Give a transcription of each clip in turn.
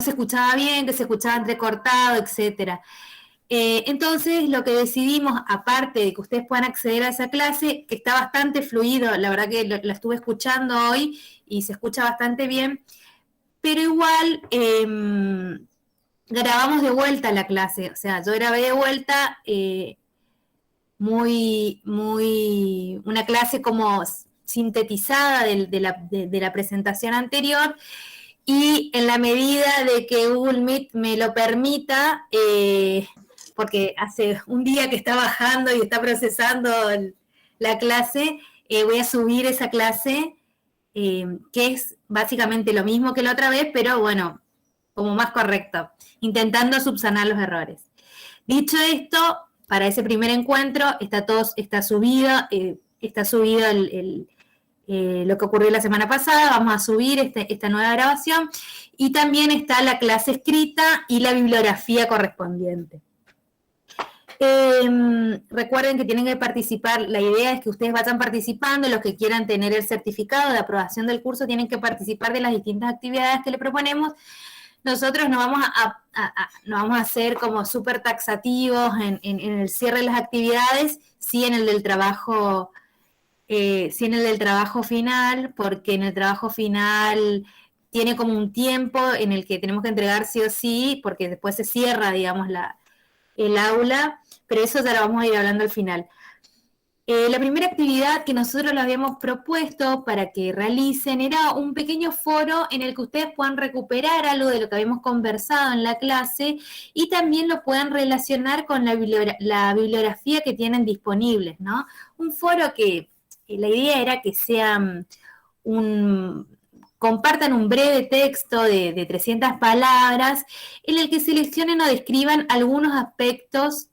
se escuchaba bien, que se escuchaba entrecortado, etcétera. Entonces, lo que decidimos, aparte de que ustedes puedan acceder a esa clase, que está bastante fluido, la verdad que la estuve escuchando hoy y se escucha bastante bien, pero igual grabamos de vuelta la clase, o sea, yo grabé de vuelta una clase como sintetizada de la presentación anterior, y en la medida de que Google Meet me lo permita, porque hace un día que está bajando y está procesando la clase, voy a subir esa clase, que es básicamente lo mismo que la otra vez, pero bueno, como más correcto, intentando subsanar los errores. Dicho esto, para ese primer encuentro está subido lo que ocurrió la semana pasada. Vamos a subir esta nueva grabación, y también está la clase escrita y la bibliografía correspondiente. Recuerden que tienen que participar. La idea es que ustedes vayan participando. Los que quieran tener el certificado de aprobación del curso tienen que participar de las distintas actividades que le proponemos. Nosotros no vamos a hacer como súper taxativos en el cierre de las actividades, sí en el del trabajo final, porque en el trabajo final tiene como un tiempo en el que tenemos que entregar sí o sí, porque después se cierra, digamos, el aula, pero eso ya lo vamos a ir hablando al final. La primera actividad que nosotros les habíamos propuesto para que realicen era un pequeño foro en el que ustedes puedan recuperar algo de lo que habíamos conversado en la clase, y también lo puedan relacionar con la bibliografía que tienen disponibles, ¿no? Un foro que la idea era que sean compartan un breve texto de 300 palabras en el que seleccionen o describan algunos aspectos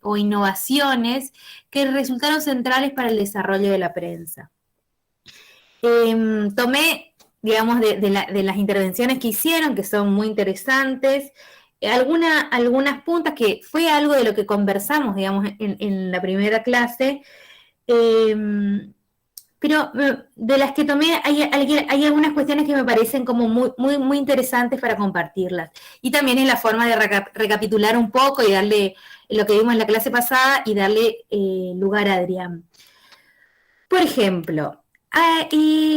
o innovaciones que resultaron centrales para el desarrollo de la prensa. Tomé, digamos, de las intervenciones que hicieron, que son muy interesantes, algunas puntas que fue algo de lo que conversamos, digamos, en la primera clase. Pero de las que tomé hay algunas cuestiones que me parecen como muy interesantes para compartirlas. Y también es la forma de recapitular un poco y darle lo que vimos en la clase pasada y darle lugar a Adrián. Por ejemplo,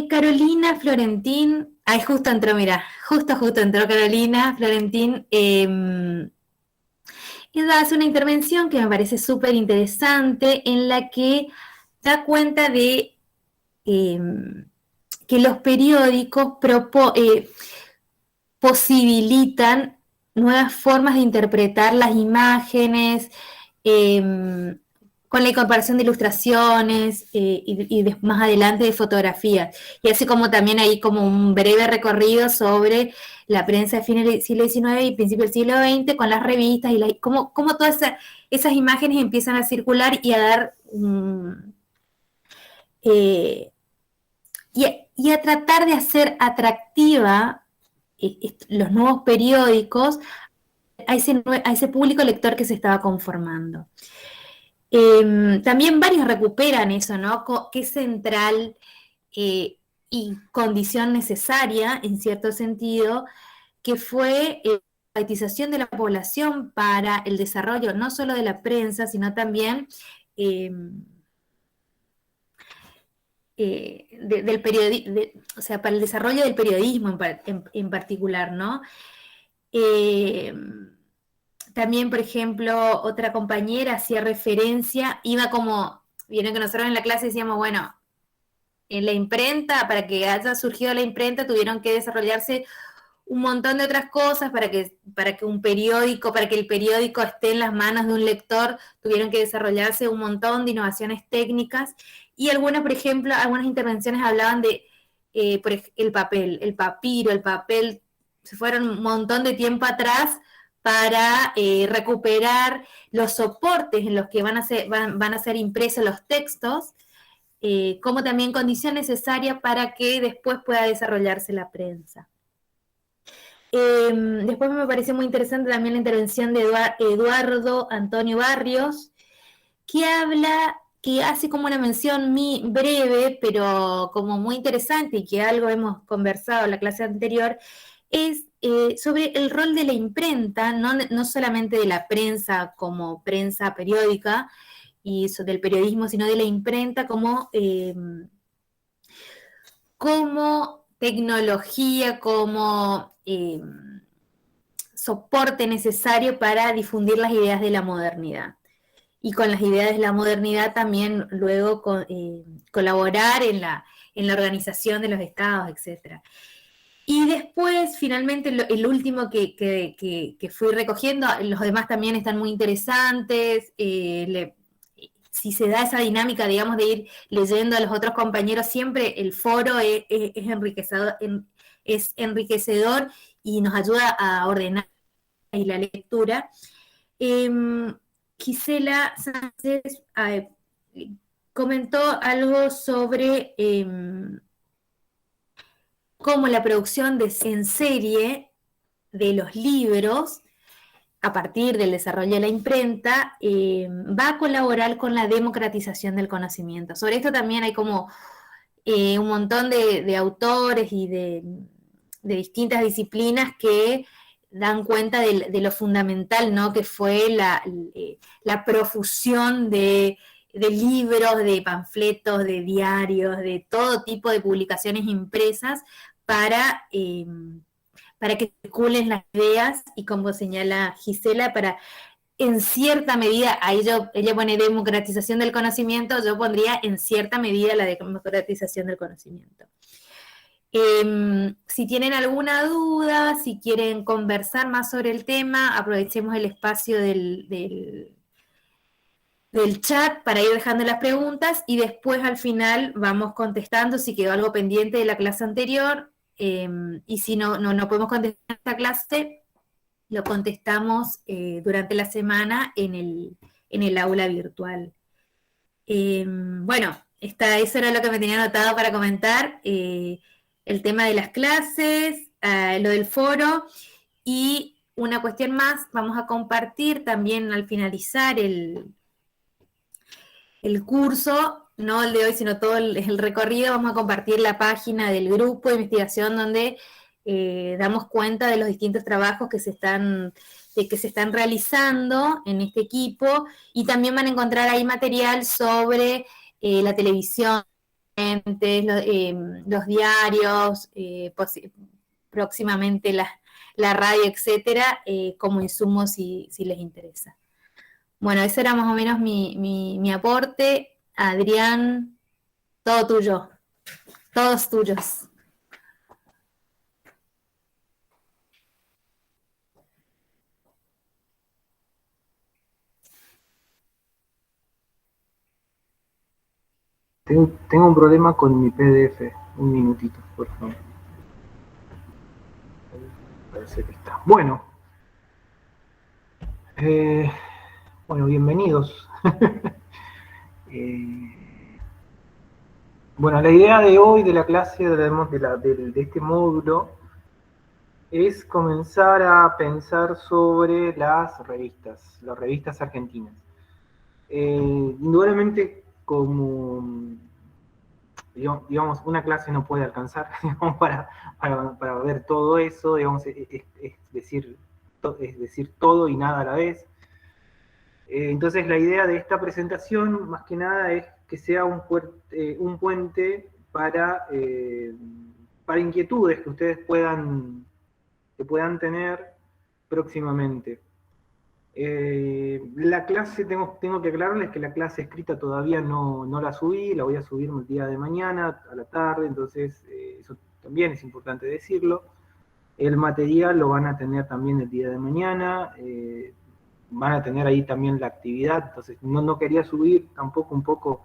Carolina Florentín, justo entró, mira, justo entró Carolina Florentín. Ella hace una intervención que me parece súper interesante, en la que da cuenta de que los periódicos posibilitan nuevas formas de interpretar las imágenes, con la incorporación de ilustraciones, más adelante de fotografías. Y así como también hay como un breve recorrido sobre la prensa de fines del siglo XIX y principio del siglo XX, con las revistas, y cómo todas esas imágenes empiezan a circular y a dar y a tratar de hacer atractiva los nuevos periódicos a ese público lector que se estaba conformando. También varios recuperan eso, ¿no? Que es central y condición necesaria, en cierto sentido, que fue la alfabetización de la población para el desarrollo no solo de la prensa, sino también del periodismo, o sea, para el desarrollo del periodismo en particular, ¿no? También, por ejemplo, otra compañera hacía referencia, vieron que nosotros en la clase decíamos, bueno, en la imprenta, para que haya surgido la imprenta, tuvieron que desarrollarse un montón de otras cosas para que el periódico esté en las manos de un lector, tuvieron que desarrollarse un montón de innovaciones técnicas, y por ejemplo, algunas intervenciones hablaban de el papel, el papiro, el papel, se fueron un montón de tiempo atrás para recuperar los soportes en los que van a ser impresos los textos, como también condición necesaria para que después pueda desarrollarse la prensa. Después me pareció muy interesante también la intervención de Eduardo Antonio Barrios, que hace como una mención breve, pero como muy interesante, y que algo hemos conversado en la clase anterior, es sobre el rol de la imprenta, no solamente de la prensa como prensa periódica y del periodismo, sino de la imprenta como tecnología, como soporte necesario para difundir las ideas de la modernidad. Y con las ideas de la modernidad también luego colaborar en la organización de los estados, etc. Y después, finalmente, el último que fui recogiendo, los demás también están muy interesantes, si se da esa dinámica, digamos, de ir leyendo a los otros compañeros, siempre el foro es enriquecedor y nos ayuda a ordenar la lectura. Gisela Sánchez comentó algo sobre cómo la producción en serie de los libros, a partir del desarrollo de la imprenta, va a colaborar con la democratización del conocimiento. Sobre esto también hay como un montón de autores y de distintas disciplinas que dan cuenta de lo fundamental, ¿no?, que fue la profusión de libros, de panfletos, de diarios, de todo tipo de publicaciones impresas para que circulen las ideas y, como señala Gisela, para, en cierta medida, ahí ella pone democratización del conocimiento, yo pondría en cierta medida la democratización del conocimiento. Si tienen alguna duda, si quieren conversar más sobre el tema, aprovechemos el espacio del chat para ir dejando las preguntas y después al final vamos contestando si quedó algo pendiente de la clase anterior, y si no podemos contestar esta clase, lo contestamos durante la semana en el aula virtual. Bueno, eso era lo que me tenía anotado para comentar, el tema de las clases, lo del foro, y una cuestión más, vamos a compartir también al finalizar el curso, no el de hoy, sino todo el recorrido, vamos a compartir la página del grupo de investigación donde damos cuenta de los distintos trabajos que se están realizando en este equipo, y también van a encontrar ahí material sobre la televisión, los diarios, próximamente la radio, etcétera, como insumos si les interesa. Bueno, ese era más o menos mi aporte. Adrián, todo tuyo, todos tuyos. Tengo un problema con mi PDF. Un minutito, por favor. Parece que está. Bueno, bienvenidos. Bueno, la idea de hoy de la clase, de este módulo, es comenzar a pensar sobre las revistas argentinas. Indudablemente, como digamos, una clase no puede alcanzar, digamos, para ver todo eso, digamos, es decir todo y nada a la vez. Entonces la idea de esta presentación, más que nada, es que sea un puente para inquietudes que ustedes puedan tener próximamente. La clase, tengo que aclararles que la clase escrita todavía no la subí, la voy a subir el día de mañana, a la tarde, entonces eso también es importante decirlo. El material lo van a tener también el día de mañana, van a tener ahí también la actividad, entonces no quería subir tampoco un poco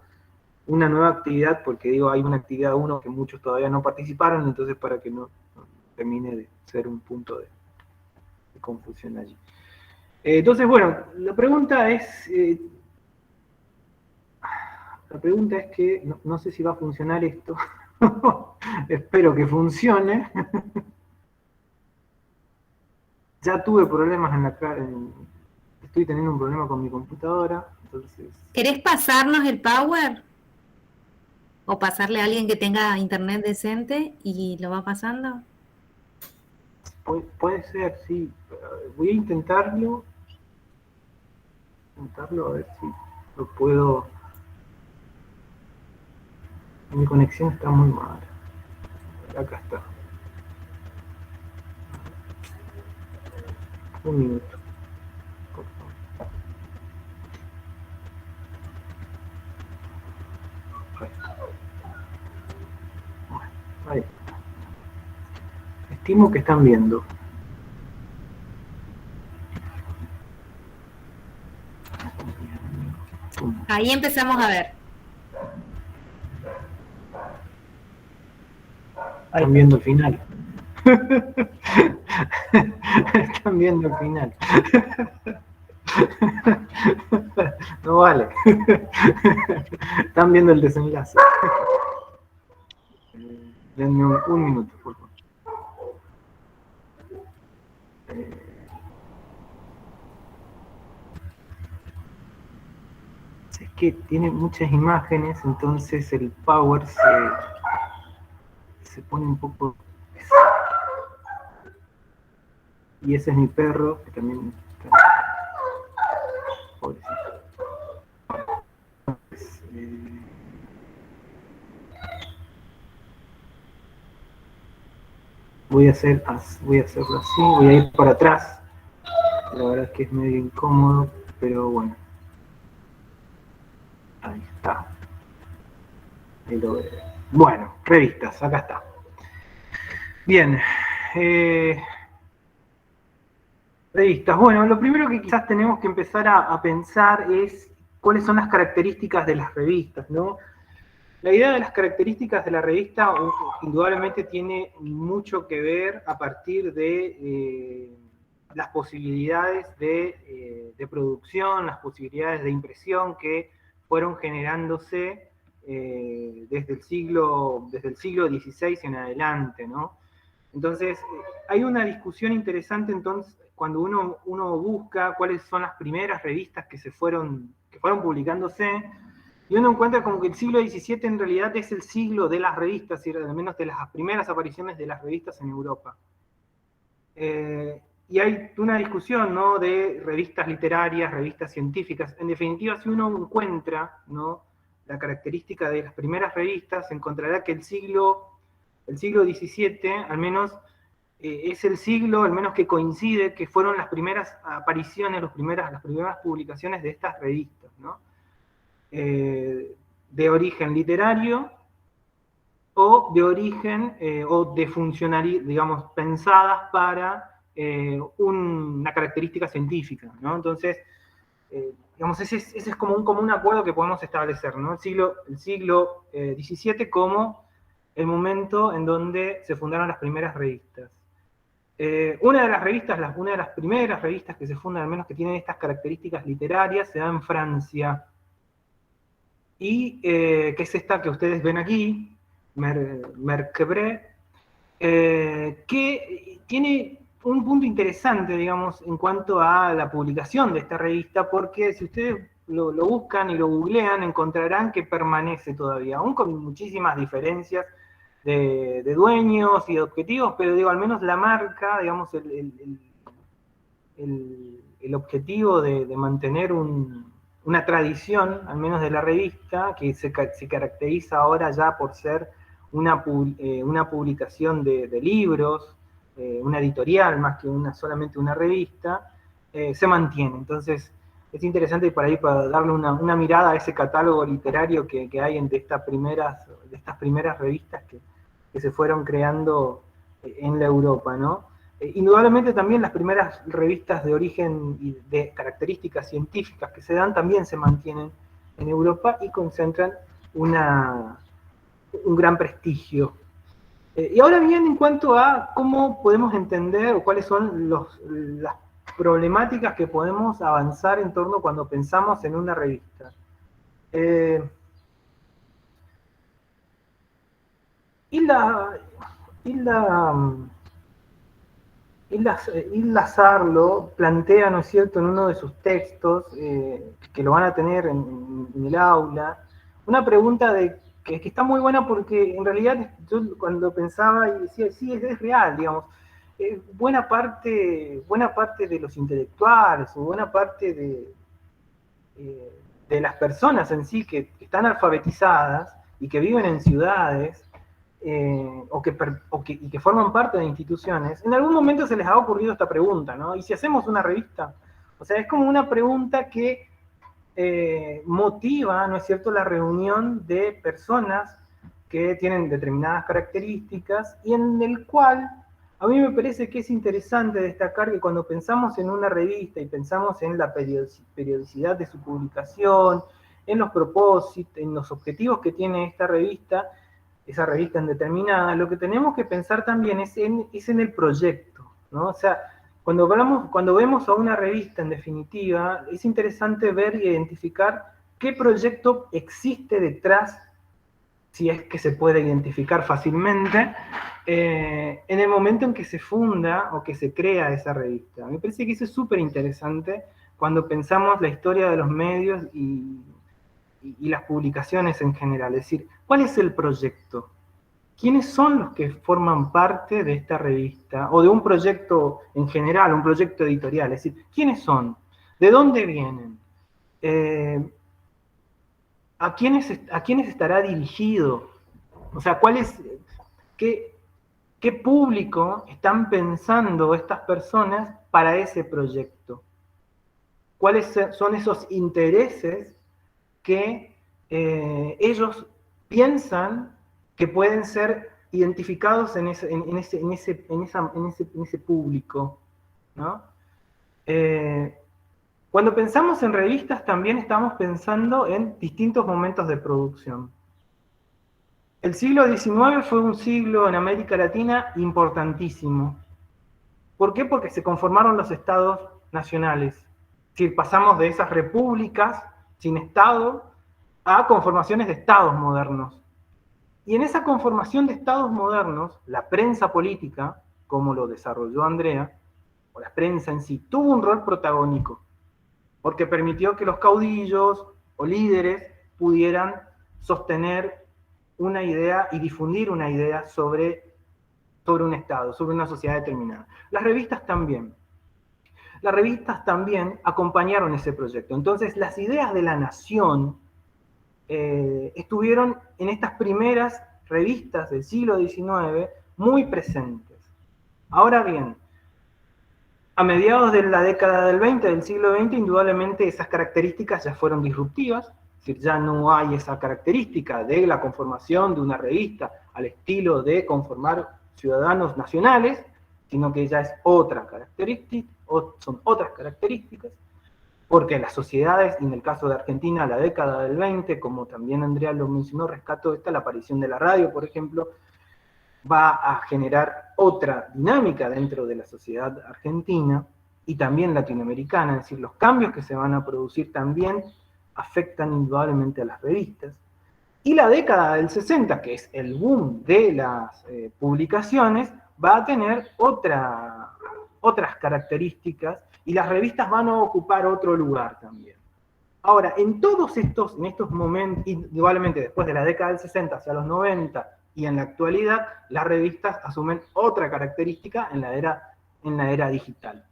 una nueva actividad, porque digo, hay una actividad 1 que muchos todavía no participaron, entonces para que no termine de ser un punto de confusión allí. Entonces, bueno, la pregunta es que, no sé si va a funcionar esto, espero que funcione. Ya tuve problemas estoy teniendo un problema con mi computadora, entonces... ¿Querés pasarnos el Power? ¿O pasarle a alguien que tenga internet decente y lo va pasando? Puede ser, sí. Voy a intentarlo a ver si lo puedo. Mi conexión está muy mala. Acá está. Un minuto, por favor. Ahí está. Bueno, ahí. Estimo que están viendo. Ahí empezamos a ver. Están viendo el final. Están viendo el final. No vale. Están viendo el desenlace. Denme un minuto, por favor. Es que tiene muchas imágenes, entonces el power se pone un poco. Y ese es mi perro, que también está. Pobrecito. Voy a hacerlo así, voy a ir para atrás. La verdad es que es medio incómodo, pero bueno. Ahí está. Ahí lo veo. Bueno, revistas, acá está. Bien. Revistas. Bueno, lo primero que quizás tenemos que empezar a pensar es cuáles son las características de las revistas, ¿no? La idea de las características de la revista indudablemente tiene mucho que ver a partir de las posibilidades de producción, las posibilidades de impresión que fueron generándose desde el siglo XVI en adelante, ¿no? Entonces, hay una discusión interesante entonces cuando uno busca cuáles son las primeras revistas que fueron publicándose, y uno encuentra como que el siglo XVII en realidad es el siglo de las revistas, y al menos de las primeras apariciones de las revistas en Europa. Y hay una discusión, ¿no?, de revistas literarias, revistas científicas. En definitiva, si uno encuentra, ¿no?, la característica de las primeras revistas, encontrará que el siglo XVII, al menos, es el siglo, al menos que coincide, que fueron las primeras apariciones, las primeras publicaciones de estas revistas, ¿no? De origen literario o de origen o de funcionalidad, digamos, pensadas para una característica científica, ¿no? Entonces, digamos, ese es como un acuerdo que podemos establecer, ¿no? El siglo XVII como el momento en donde se fundaron las primeras revistas. Una de las primeras revistas que se fundan, al menos que tienen estas características literarias, se da en Francia. Y que es esta que ustedes ven aquí, Merquebre, que tiene un punto interesante, digamos, en cuanto a la publicación de esta revista, porque si ustedes lo buscan y lo googlean, encontrarán que permanece todavía, aún con muchísimas diferencias de dueños y de objetivos, pero digo, al menos la marca, digamos, el objetivo de mantener una tradición, al menos de la revista, que se caracteriza ahora ya por ser una publicación de libros, una editorial más que solamente una revista, se mantiene. Entonces, es interesante por ahí para darle una mirada a ese catálogo literario que hay de estas primeras revistas que se fueron creando en la Europa, ¿no? Indudablemente también las primeras revistas de origen y de características científicas que se dan también se mantienen en Europa y concentran un gran prestigio. Y ahora bien, en cuanto a cómo podemos entender o cuáles son las problemáticas que podemos avanzar en torno cuando pensamos en una revista. Hilda Sarlo plantea, ¿no es cierto?, en uno de sus textos, que lo van a tener en el aula, una pregunta que está muy buena porque en realidad yo cuando pensaba y decía, sí, es real, digamos, buena parte de los intelectuales o buena parte de las personas en sí que están alfabetizadas y que viven en ciudades y que forman parte de instituciones, en algún momento se les ha ocurrido esta pregunta, ¿no? ¿Y si hacemos una revista? O sea, es como una pregunta que motiva, ¿no es cierto?, la reunión de personas que tienen determinadas características y en el cual a mí me parece que es interesante destacar que cuando pensamos en una revista y pensamos en la periodicidad de su publicación, en los propósitos, en los objetivos que tiene esta revista, esa revista en determinada, lo que tenemos que pensar también es en el proyecto, ¿no? O sea, cuando vemos a una revista, en definitiva, es interesante ver e identificar qué proyecto existe detrás, si es que se puede identificar fácilmente, en el momento en que se funda o que se crea esa revista. Me parece que eso es súper interesante cuando pensamos la historia de los medios y las publicaciones en general. Es decir, ¿cuál es el proyecto? ¿Quiénes son los que forman parte de esta revista? O de un proyecto en general, un proyecto editorial. Es decir, ¿quiénes son? ¿De dónde vienen? ¿A quiénes estará dirigido? O sea, qué público están pensando estas personas para ese proyecto? ¿Cuáles son esos intereses que ellos piensan que pueden ser identificados en ese público, ¿no? Cuando pensamos en revistas también estamos pensando en distintos momentos de producción. El siglo XIX fue un siglo en América Latina importantísimo. ¿Por qué? Porque se conformaron los estados nacionales. Es decir, pasamos de esas repúblicas sin estado a conformaciones de estados modernos. Y en esa conformación de estados modernos, la prensa política, como lo desarrolló Andrea, o la prensa en sí, tuvo un rol protagónico, porque permitió que los caudillos o líderes pudieran sostener una idea y difundir una idea sobre un estado, sobre una sociedad determinada. Las revistas también. Las revistas también acompañaron ese proyecto. Entonces, las ideas de la nación estuvieron en estas primeras revistas del siglo XIX muy presentes. Ahora bien, a mediados de la década del 20, del siglo XX, indudablemente esas características ya fueron disruptivas, es decir, ya no hay esa característica de la conformación de una revista al estilo de conformar ciudadanos nacionales, sino que ya es otra característica, son otras características, porque las sociedades, y en el caso de Argentina, la década del 20, como también Andrea lo mencionó, rescató la aparición de la radio, por ejemplo, va a generar otra dinámica dentro de la sociedad argentina y también latinoamericana, es decir, los cambios que se van a producir también afectan indudablemente a las revistas. Y la década del 60, que es el boom de las publicaciones, va a tener otras características y las revistas van a ocupar otro lugar también. Ahora, en estos momentos, igualmente después de la década del 60 hacia los 90 y en la actualidad, las revistas asumen otra característica en la era digital.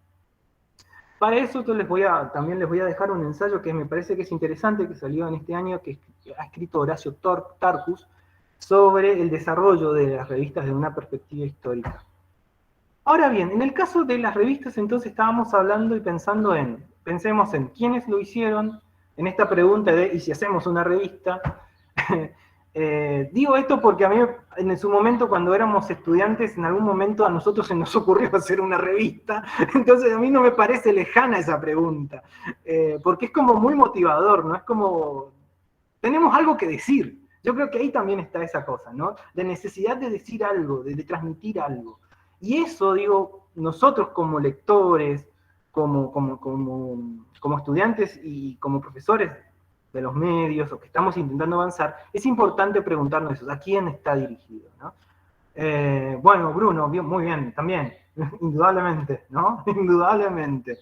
Para eso también les voy a dejar un ensayo que me parece que es interesante, que salió en este año, que ha escrito Horacio Tarcus, sobre el desarrollo de las revistas desde una perspectiva histórica. Ahora bien, en el caso de las revistas, entonces estábamos hablando y pensemos en quiénes lo hicieron, en esta pregunta de, ¿y si hacemos una revista? Digo esto porque a mí, en su momento, cuando éramos estudiantes, en algún momento a nosotros se nos ocurrió hacer una revista, entonces a mí no me parece lejana esa pregunta, porque es como muy motivador, ¿no? Es como, tenemos algo que decir. Yo creo que ahí también está esa cosa, ¿no? De necesidad de decir algo, de transmitir algo. Y eso, digo, nosotros como lectores, como estudiantes y como profesores de los medios o que estamos intentando avanzar, es importante preguntarnos eso, ¿a quién está dirigido? ¿No? Bueno, Bruno, muy bien, también, indudablemente, ¿no? Indudablemente.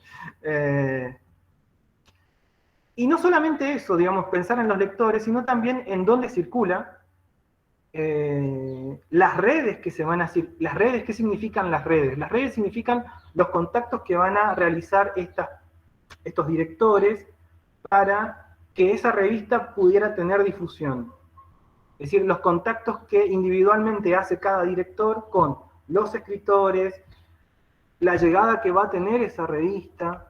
Y no solamente eso, digamos, pensar en los lectores, sino también en dónde circula, las redes que se van a hacer, las redes, ¿qué significan las redes? Las redes significan los contactos que van a realizar estos directores para que esa revista pudiera tener difusión. Es decir, los contactos que individualmente hace cada director con los escritores, la llegada que va a tener esa revista,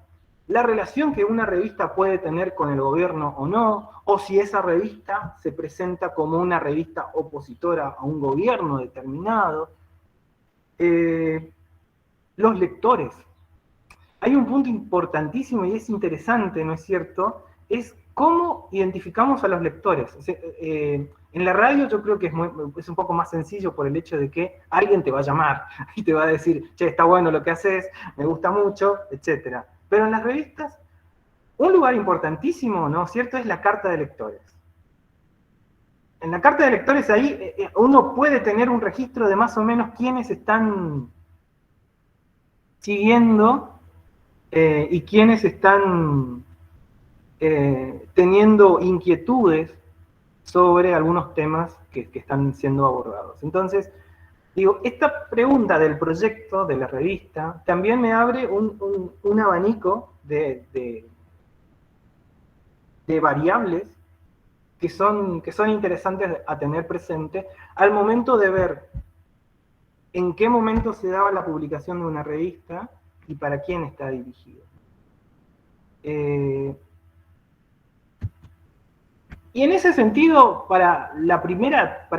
la relación que una revista puede tener con el gobierno o no, o si esa revista se presenta como una revista opositora a un gobierno determinado. Los lectores. Hay un punto importantísimo y es interesante, ¿no es cierto? Es cómo identificamos a los lectores. O sea, en la radio yo creo que es un poco más sencillo por el hecho de que alguien te va a llamar y te va a decir, che, está bueno lo que haces, me gusta mucho, etc. Pero en las revistas, un lugar importantísimo, ¿no es cierto?, es la carta de lectores. En la carta de lectores ahí uno puede tener un registro de más o menos quiénes están siguiendo y quienes están teniendo inquietudes sobre algunos temas que están siendo abordados. Entonces, digo, esta pregunta del proyecto, de la revista, también me abre un abanico de variables que son interesantes a tener presente al momento de ver en qué momento se daba la publicación de una revista y para quién está dirigido. Y en ese sentido, para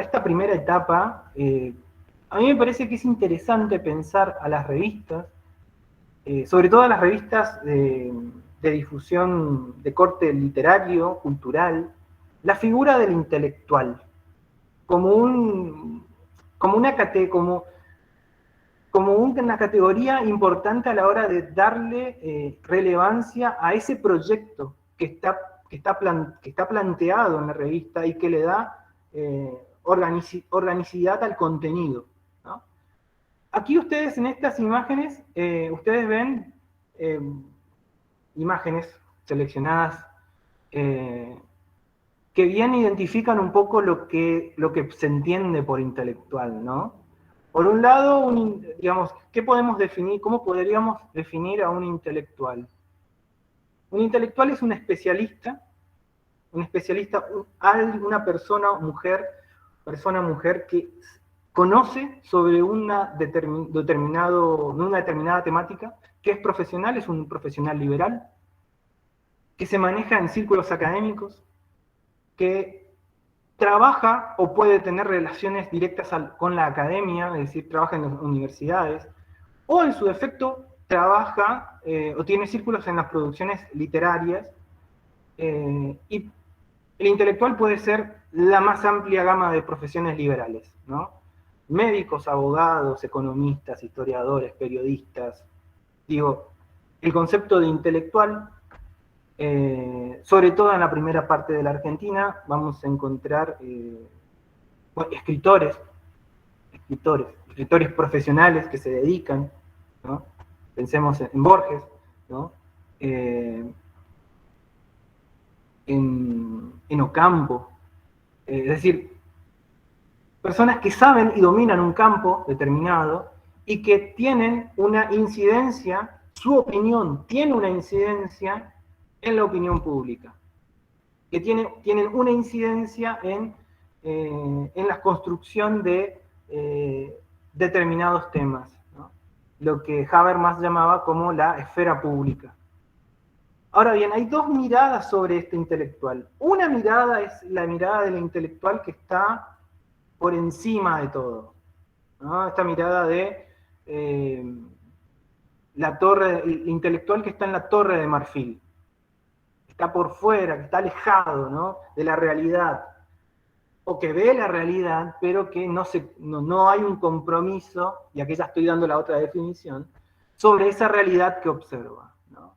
esta primera etapa, a mí me parece que es interesante pensar a las revistas, sobre todo a las revistas de difusión de corte literario, cultural, la figura del intelectual, como una categoría importante a la hora de darle relevancia a ese proyecto que está planteado en la revista y que le da organicidad al contenido, ¿no? Aquí ustedes en estas imágenes, ustedes ven imágenes seleccionadas que bien identifican un poco lo que se entiende por intelectual, ¿no? Por un lado, digamos, ¿qué podemos definir? ¿Cómo podríamos definir a un intelectual? Un intelectual es un especialista, una persona mujer que conoce sobre una determinada temática, que es profesional, es un profesional liberal, que se maneja en círculos académicos, que trabaja o puede tener relaciones directas con la academia, es decir, trabaja en las universidades, o en su defecto trabaja o tiene círculos en las producciones literarias, y el intelectual puede ser la más amplia gama de profesiones liberales, ¿no? Médicos, abogados, economistas, historiadores, periodistas. Digo, el concepto de intelectual, sobre todo en la primera parte de la Argentina, vamos a encontrar escritores profesionales que se dedican, ¿no? Pensemos en Borges, ¿no? En Ocampo, es decir, personas que saben y dominan un campo determinado y que tienen una incidencia, su opinión tiene una incidencia en la opinión pública, que tienen una incidencia en la construcción de determinados temas, ¿no? Lo que Habermas llamaba como la esfera pública. Ahora bien, hay dos miradas sobre este intelectual. Una mirada es la mirada del intelectual que está por encima de todo, ¿no? Esta mirada de el intelectual que está en la Torre de Marfil, que está por fuera, que está alejado, ¿no?, de la realidad, o que ve la realidad, pero que no hay un compromiso, y aquí ya estoy dando la otra definición, sobre esa realidad que observa, ¿no?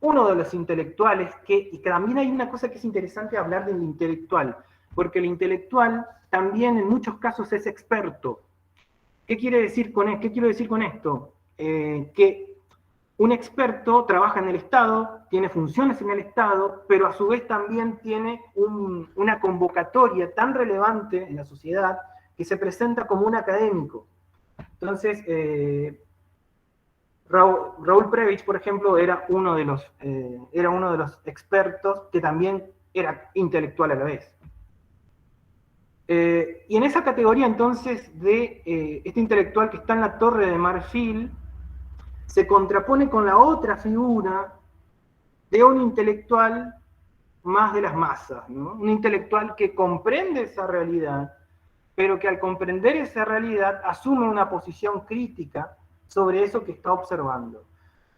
Uno de los intelectuales, y que también hay una cosa que es interesante hablar del intelectual, porque el intelectual también en muchos casos es experto. ¿Qué quiero decir con esto? Que un experto trabaja en el Estado, tiene funciones en el Estado, pero a su vez también tiene una convocatoria tan relevante en la sociedad que se presenta como un académico. Entonces, Raúl Prebisch, por ejemplo, era uno de los expertos que también era intelectual a la vez. Y en esa categoría, entonces, de este intelectual que está en la Torre de Marfil, se contrapone con la otra figura de un intelectual más de las masas, ¿no? Un intelectual que comprende esa realidad, pero que al comprender esa realidad asume una posición crítica sobre eso que está observando.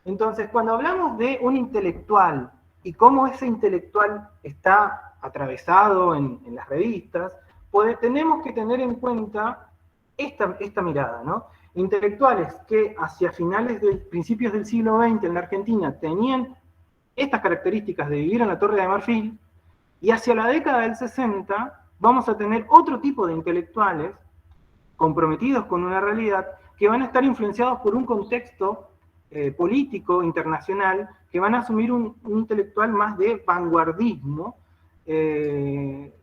Entonces, cuando hablamos de un intelectual y cómo ese intelectual está atravesado en las revistas, tenemos que tener en cuenta esta mirada, ¿no? Intelectuales que hacia principios del siglo XX en la Argentina tenían estas características de vivir en la Torre de Marfil, y hacia la década del 60 vamos a tener otro tipo de intelectuales comprometidos con una realidad que van a estar influenciados por un contexto político internacional, que van a asumir un intelectual más de vanguardismo,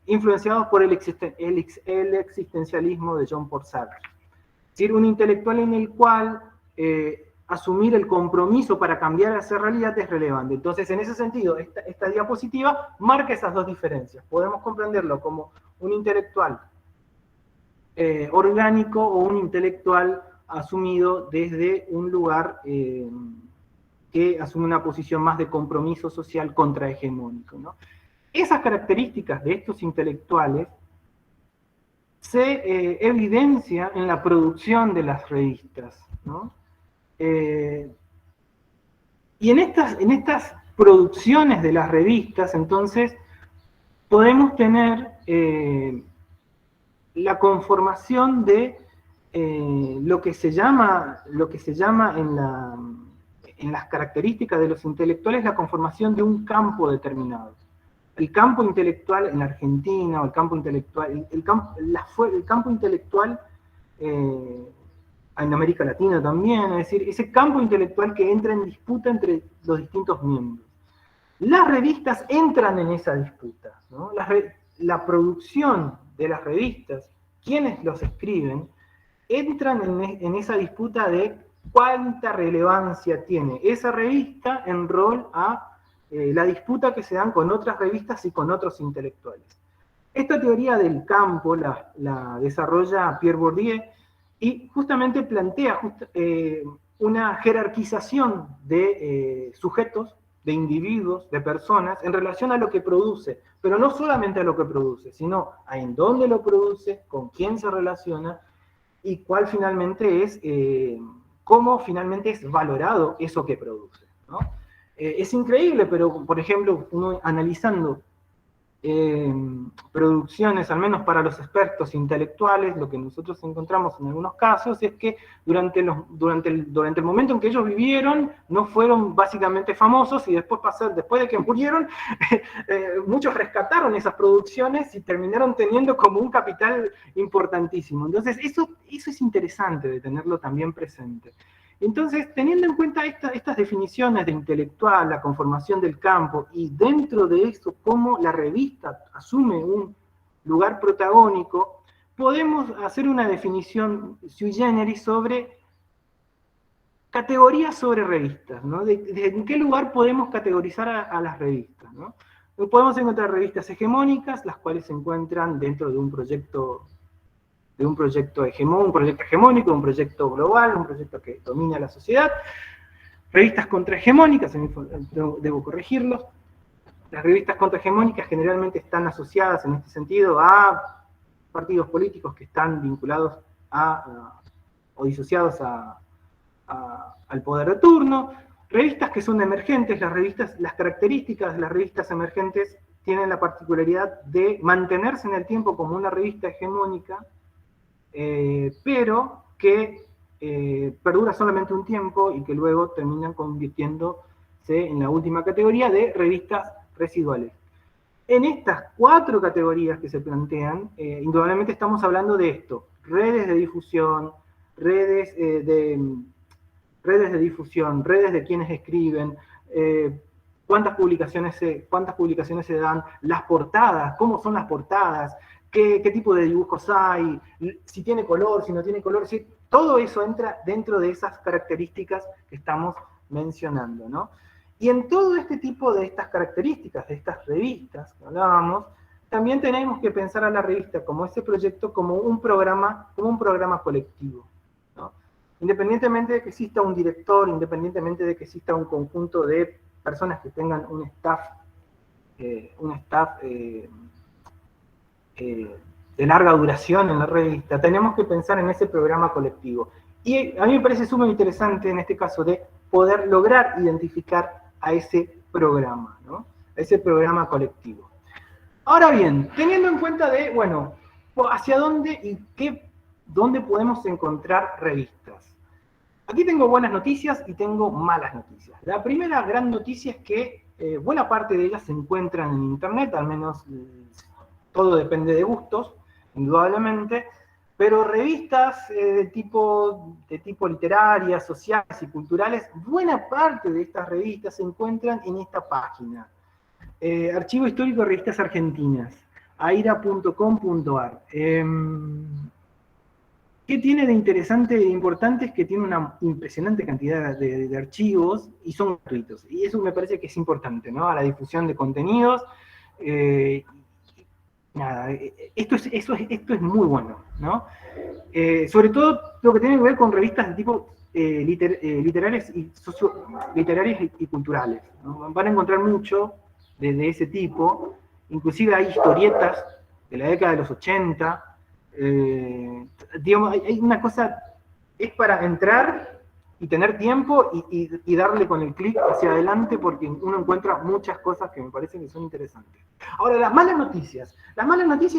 influenciados por el existencialismo de Jean-Paul Sartre. Es decir, un intelectual en el cual asumir el compromiso para cambiar esa realidad es relevante. Entonces, en ese sentido, esta diapositiva marca esas dos diferencias. Podemos comprenderlo como un intelectual orgánico o un intelectual asumido desde un lugar que asume una posición más de compromiso social contrahegemónico, ¿no? Esas características de estos intelectuales se evidencia en la producción de las revistas, ¿no? Y en estas producciones de las revistas, entonces, podemos tener la conformación de lo que se llama en las características de los intelectuales la conformación de un campo determinado. El campo intelectual en Argentina, o el campo intelectual, el campo intelectual en América Latina también, es decir, ese campo intelectual que entra en disputa entre los distintos miembros. Las revistas entran en esa disputa, ¿no? La producción de las revistas, quienes los escriben, entran en esa disputa de cuánta relevancia tiene esa revista en rol a la disputa que se dan con otras revistas y con otros intelectuales. Esta teoría del campo la desarrolla Pierre Bourdieu y justamente plantea una jerarquización de sujetos, de individuos, de personas, en relación a lo que produce, pero no solamente a lo que produce, sino a en dónde lo produce, con quién se relaciona, y cuál finalmente es, cómo finalmente es valorado eso que produce, ¿no? Es increíble, pero por ejemplo, uno analizando producciones, al menos para los expertos intelectuales, lo que nosotros encontramos en algunos casos es que durante el momento en que ellos vivieron, no fueron básicamente famosos, y después de que murieron, muchos rescataron esas producciones y terminaron teniendo como un capital importantísimo. Entonces, eso es interesante de tenerlo también presente. Entonces, teniendo en cuenta estas definiciones de intelectual, la conformación del campo, y dentro de esto, cómo la revista asume un lugar protagónico, podemos hacer una definición sui generis sobre categorías sobre revistas, ¿no? En qué lugar podemos categorizar a las revistas, ¿no? Podemos encontrar revistas hegemónicas, las cuales se encuentran dentro de un proyecto hegemónico, un proyecto global, un proyecto que domina la sociedad. Revistas contrahegemónicas, debo corregirlos. Las revistas contrahegemónicas generalmente están asociadas en este sentido a partidos políticos que están vinculados o disociados al poder de turno. Revistas que son emergentes, las características de las revistas emergentes tienen la particularidad de mantenerse en el tiempo como una revista hegemónica, pero que perdura solamente un tiempo y que luego terminan convirtiéndose en la última categoría de revistas residuales. En estas 4 categorías que se plantean, indudablemente estamos hablando de esto: redes de difusión, redes redes de difusión, redes de quienes escriben, cuántas publicaciones se dan, las portadas, cómo son las portadas, qué tipo de dibujos hay, si tiene color, si no tiene color, si, todo eso entra dentro de esas características que estamos mencionando, ¿no? Y en todo este tipo de estas características, de estas revistas que hablábamos, también tenemos que pensar a la revista como ese proyecto, como un programa colectivo, ¿no? Independientemente de que exista un director, independientemente de que exista un conjunto de personas que tengan un staff de larga duración en la revista, tenemos que pensar en ese programa colectivo. Y a mí me parece súper interesante en este caso de poder lograr identificar a ese programa, ¿no? A ese programa colectivo. Ahora bien, teniendo en cuenta de, bueno, hacia dónde y dónde podemos encontrar revistas. Aquí tengo buenas noticias y tengo malas noticias. La primera gran noticia es que buena parte de ellas se encuentran en internet, al menos todo depende de gustos, indudablemente, pero revistas de tipo literarias, sociales y culturales, buena parte de estas revistas se encuentran en esta página. Archivo Histórico de Revistas Argentinas, aira.com.ar. ¿Qué tiene de interesante e importante? Es que tiene una impresionante cantidad de archivos y son gratuitos. Y eso me parece que es importante, ¿no? A la difusión de contenidos. Nada, esto es muy bueno, ¿no? Sobre todo lo que tiene que ver con revistas de tipo literarias y culturales, ¿no? Van a encontrar mucho de ese tipo. Inclusive hay historietas de la década de los 80. Digamos, hay una cosa, es para entrar y tener tiempo y darle con el clic hacia adelante, porque uno encuentra muchas cosas que me parecen que son interesantes. Ahora, las malas noticias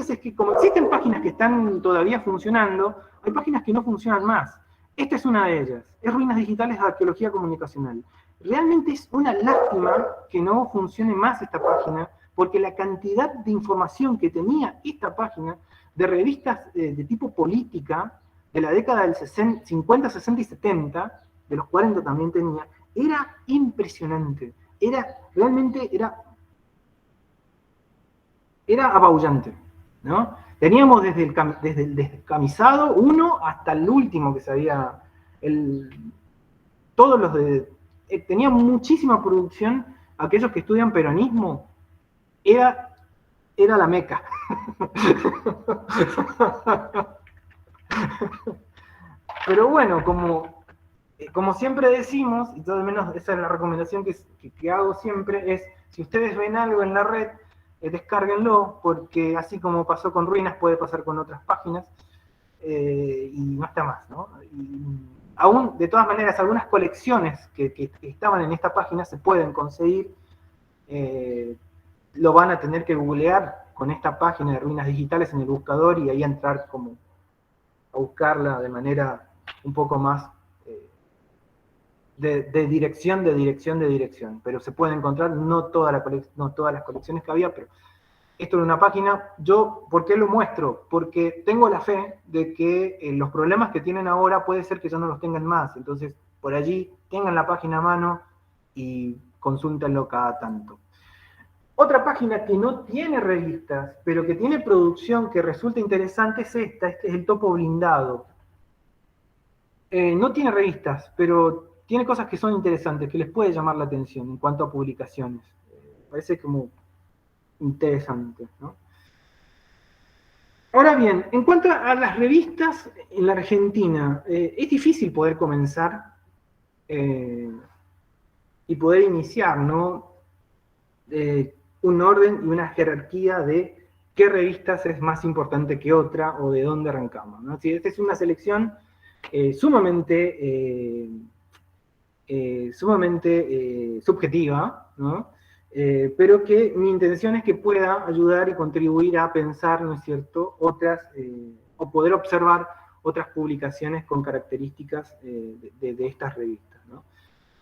es que como existen páginas que están todavía funcionando, hay páginas que no funcionan más. Esta es una de ellas, es Ruinas Digitales de Arqueología Comunicacional. Realmente es una lástima que no funcione más esta página, porque la cantidad de información que tenía esta página de revistas de tipo política, de la década del 50, 60 y 70, de los 40 también tenía, era impresionante. Realmente era apabullante, ¿no? Teníamos desde el descamisado 1 hasta el último que sabía, todos los de... tenía muchísima producción. Aquellos que estudian peronismo, era la meca. Pero bueno, como siempre decimos, y todo menos esa es la recomendación que hago siempre, es, si ustedes ven algo en la red, descárguenlo, porque así como pasó con Ruinas, puede pasar con otras páginas, y no está más, ¿no? Y aún, de todas maneras, algunas colecciones que estaban en esta página se pueden conseguir, lo van a tener que googlear con esta página de Ruinas Digitales en el buscador, y ahí entrar como a buscarla de manera un poco más de dirección, pero se puede encontrar, no todas las colecciones que había, pero esto en una página. Yo, ¿por qué lo muestro? Porque tengo la fe de que los problemas que tienen ahora puede ser que ya no los tengan más, entonces por allí tengan la página a mano y consúltenlo cada tanto. Otra página que no tiene revistas, pero que tiene producción que resulta interesante es esta. Este es el Topo Blindado. No tiene revistas, pero tiene cosas que son interesantes, que les puede llamar la atención en cuanto a publicaciones. Parece como interesante, ¿no? Ahora bien, en cuanto a las revistas en la Argentina, es difícil poder comenzar y poder iniciar, ¿no? Un orden y una jerarquía de qué revistas es más importante que otra o de dónde arrancamos, ¿no? Si esta es una selección sumamente subjetiva, ¿no? Pero que mi intención es que pueda ayudar y contribuir a pensar, ¿no es cierto?, otras, o poder observar otras publicaciones con características de estas revistas, ¿no?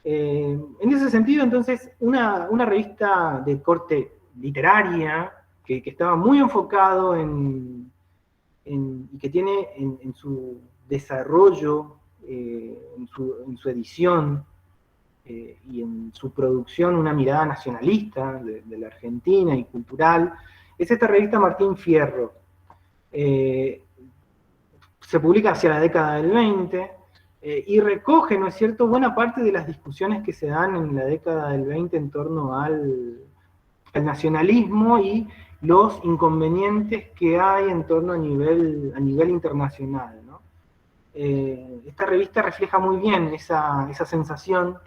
En ese sentido, entonces, una revista de corte literaria, que estaba muy enfocado y que tiene en su desarrollo en su edición y en su producción una mirada nacionalista de la Argentina y cultural, es esta revista Martín Fierro. Se publica hacia la década del 20 y recoge, ¿no es cierto?, buena parte de las discusiones que se dan en la década del 20 en torno al nacionalismo y los inconvenientes que hay en torno a nivel internacional, ¿no? Esta revista refleja muy bien esa sensación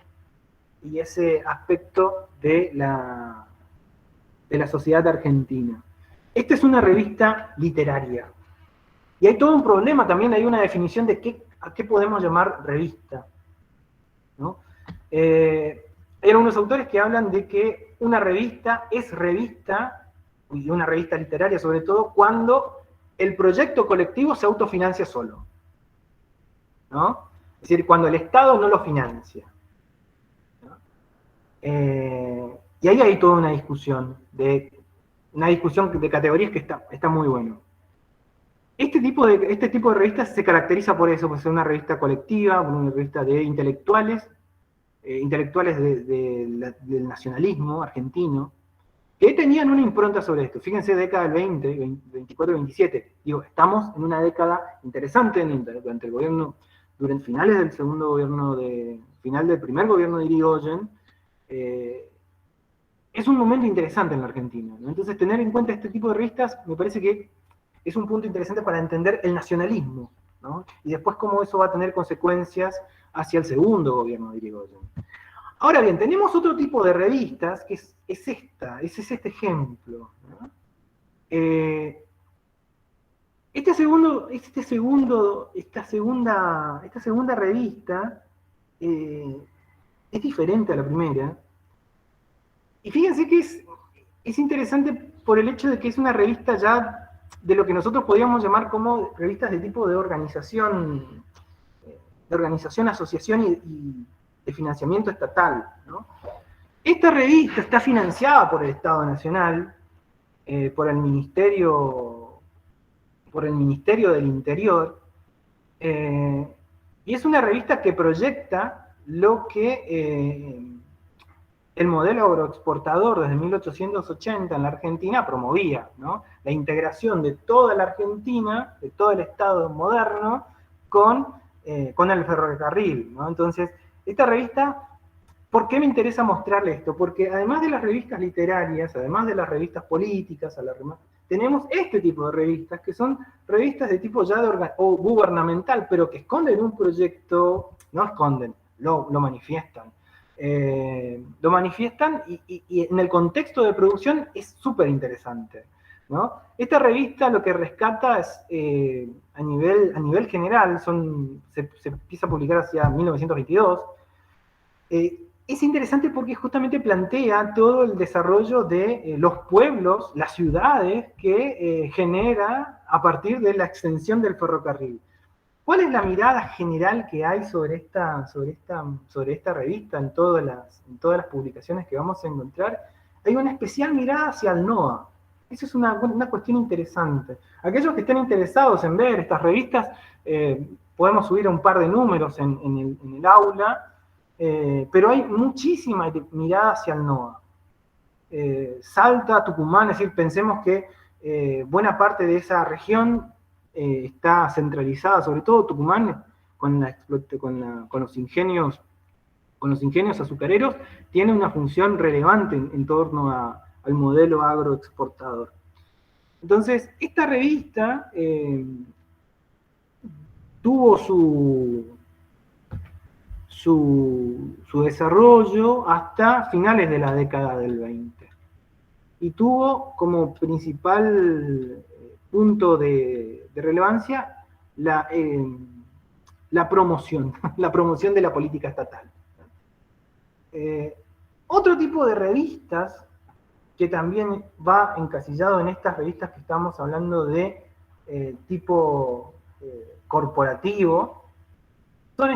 y ese aspecto de la sociedad argentina. Esta es una revista literaria. Y hay todo un problema también, hay una definición de a qué podemos llamar revista, ¿no? Hay algunos autores que hablan de que una revista es revista, y una revista literaria sobre todo, cuando el proyecto colectivo se autofinancia solo, ¿no? Es decir, cuando el Estado no lo financia, ¿no? Y ahí hay toda una discusión de categorías que está muy bueno. Este tipo de revistas se caracteriza por eso, por ser una revista colectiva, una revista de intelectuales, del nacionalismo argentino, que tenían una impronta sobre esto. Fíjense, década del 20, 24, 27. Digo, estamos en una década interesante durante el gobierno, durante finales del segundo gobierno, final del primer gobierno de Irigoyen. Es un momento interesante en la Argentina, ¿no? Entonces, tener en cuenta este tipo de revistas me parece que es un punto interesante para entender el nacionalismo, ¿no? Y después cómo eso va a tener consecuencias hacia el segundo gobierno de Irigoyen. Ahora bien, tenemos otro tipo de revistas, que es este ejemplo, ¿no? Esta segunda revista es diferente a la primera. Y fíjense que es interesante por el hecho de que es una revista ya de lo que nosotros podríamos llamar como revistas de tipo de organización, asociación y de financiamiento estatal, ¿no? Esta revista está financiada por el Estado Nacional, por el Ministerio del Interior, y es una revista que proyecta lo que el modelo agroexportador desde 1880 en la Argentina promovía, ¿no? La integración de toda la Argentina, de todo el Estado moderno, con el ferrocarril, ¿no? Entonces, esta revista, ¿por qué me interesa mostrarle esto? Porque además de las revistas literarias, además de las revistas políticas, tenemos este tipo de revistas, que son revistas de tipo ya gubernamental, pero que esconden un proyecto, no esconden, lo manifiestan. Lo manifiestan y en el contexto de producción es súper interesante, ¿no? Esta revista lo que rescata es, a nivel general, se empieza a publicar hacia 1922, es interesante porque justamente plantea todo el desarrollo de los pueblos, las ciudades que genera a partir de la extensión del ferrocarril. ¿Cuál es la mirada general que hay sobre esta revista en todas las publicaciones que vamos a encontrar? Hay una especial mirada hacia el NOA. Eso es una cuestión interesante. Aquellos que estén interesados en ver estas revistas, podemos subir un par de números en el aula, pero hay muchísima mirada hacia el NOA. Salta, Tucumán, es decir, pensemos que buena parte de esa región está centralizada, sobre todo Tucumán, con los ingenios azucareros, tiene una función relevante en torno al modelo agroexportador. Entonces, esta revista tuvo su desarrollo hasta finales de la década del 20. Y tuvo como principal punto de relevancia la promoción de la política estatal. Otro tipo de revistas que también va encasillado en estas revistas que estamos hablando de tipo corporativo, son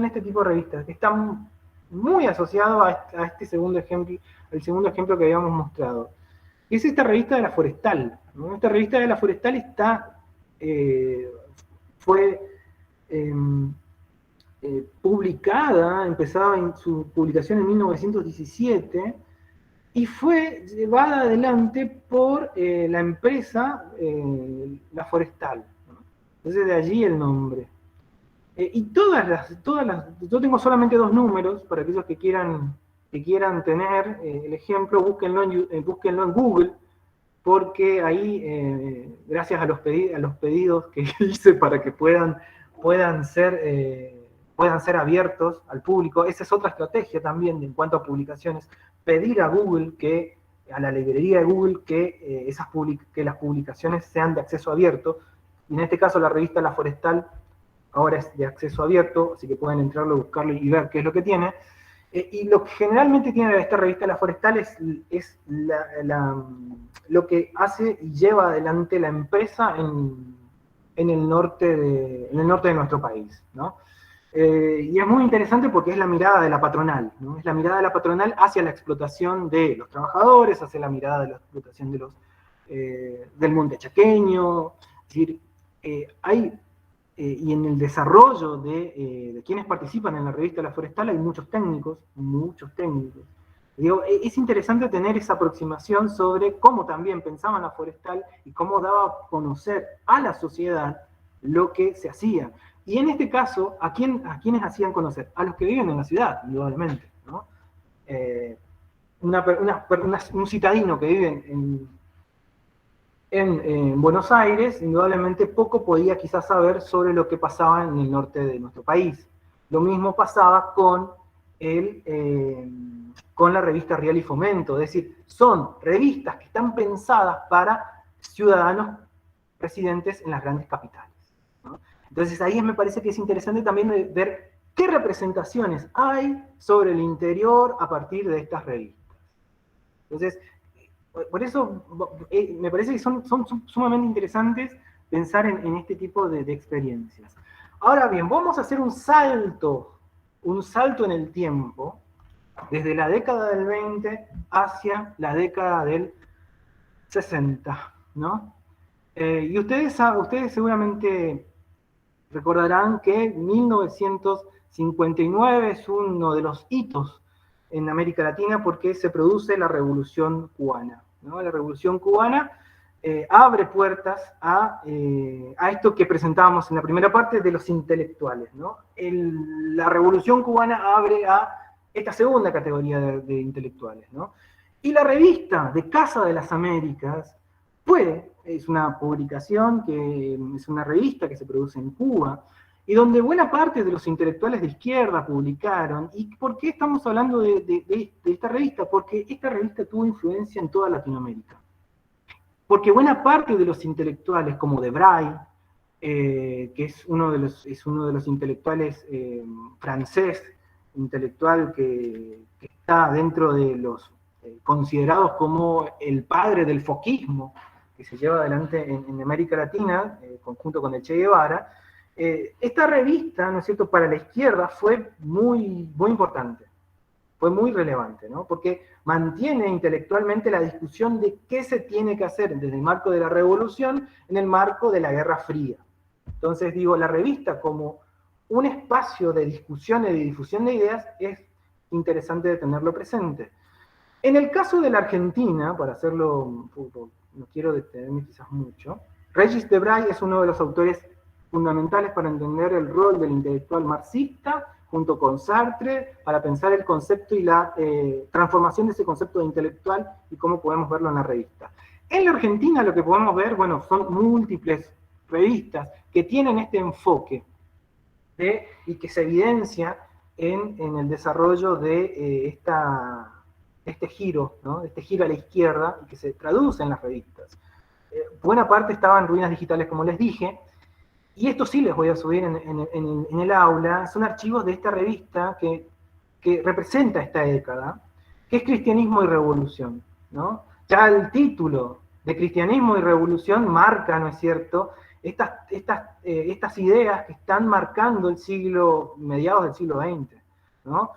este tipo de revistas que están muy asociados a este segundo ejemplo, el segundo ejemplo que habíamos mostrado. Es esta revista de La Forestal, ¿no? Esta revista de La Forestal fue publicada, empezaba en su publicación en 1917, y fue llevada adelante por la empresa La Forestal, ¿no? Entonces de allí el nombre. Y yo tengo solamente 2 números, para aquellos que quieran tener el ejemplo, búsquenlo en Google, porque ahí, gracias a los pedidos que hice para que puedan ser abiertos al público, esa es otra estrategia también en cuanto a publicaciones, pedir a Google a la librería de Google que las publicaciones sean de acceso abierto, y en este caso la revista La Forestal ahora es de acceso abierto, así que pueden entrarlo, buscarlo y ver qué es lo que tiene. Y lo que generalmente tiene esta revista La Forestal es lo que hace y lleva adelante la empresa en el norte de nuestro país, ¿no? Y es muy interesante porque es la mirada de la patronal, ¿no? Es la mirada de la patronal hacia la explotación de los trabajadores, hacia la mirada de la explotación del monte chaqueño. Es decir, y en el desarrollo de quienes participan en la revista La Forestal hay muchos técnicos. Digo, es interesante tener esa aproximación sobre cómo también pensaban La Forestal y cómo daba a conocer a la sociedad lo que se hacía. Y en este caso, ¿a quiénes hacían conocer? A los que viven en la ciudad, indudablemente, ¿no? Un citadino que vive en Buenos Aires, indudablemente poco podía quizás saber sobre lo que pasaba en el norte de nuestro país. Lo mismo pasaba con la revista Real y Fomento, es decir, son revistas que están pensadas para ciudadanos residentes en las grandes capitales, ¿no? Entonces ahí me parece que es interesante también ver qué representaciones hay sobre el interior a partir de estas revistas. Entonces, por eso me parece que son sumamente interesantes pensar en este tipo de experiencias. Ahora bien, vamos a hacer un salto en el tiempo, desde la década del 20 hacia la década del 60, ¿no? Y ustedes seguramente recordarán que 1959 es uno de los hitos en América Latina porque se produce la Revolución Cubana, ¿no? La Revolución Cubana abre puertas a esto que presentábamos en la primera parte de los intelectuales, ¿no? La Revolución Cubana abre a esta segunda categoría de intelectuales, ¿no? Y la revista de Casa de las Américas es una publicación, es una revista que se produce en Cuba, y donde buena parte de los intelectuales de izquierda publicaron. ¿Y por qué estamos hablando de esta revista? Porque esta revista tuvo influencia en toda Latinoamérica. Porque buena parte de los intelectuales, como Debray, que es uno de los intelectuales francés, intelectual que está dentro de los considerados como el padre del foquismo que se lleva adelante en América Latina, conjunto con el Che Guevara. Esta revista, ¿no es cierto?, para la izquierda fue muy, muy importante, fue muy relevante, ¿no? Porque mantiene intelectualmente la discusión de qué se tiene que hacer desde el marco de la revolución en el marco de la Guerra Fría. Entonces, digo, la revista como un espacio de discusión y de difusión de ideas es interesante de tenerlo presente. En el caso de la Argentina, para hacerlo, no quiero detenerme quizás mucho, Regis Debray es uno de los autores fundamentales para entender el rol del intelectual marxista, junto con Sartre, para pensar el concepto y la transformación de ese concepto de intelectual y cómo podemos verlo en la revista. En la Argentina lo que podemos ver, bueno, son múltiples revistas que tienen este enfoque y que se evidencia en el desarrollo de este giro, ¿no? Este giro a la izquierda, y que se traduce en las revistas. Buena parte estaban Ruinas Digitales, como les dije, y esto sí les voy a subir en el aula, son archivos de esta revista que representa esta década, que es Cristianismo y Revolución, ¿no? Ya el título de Cristianismo y Revolución marca, ¿no es cierto?, estas ideas que están marcando mediados del siglo XX, ¿no?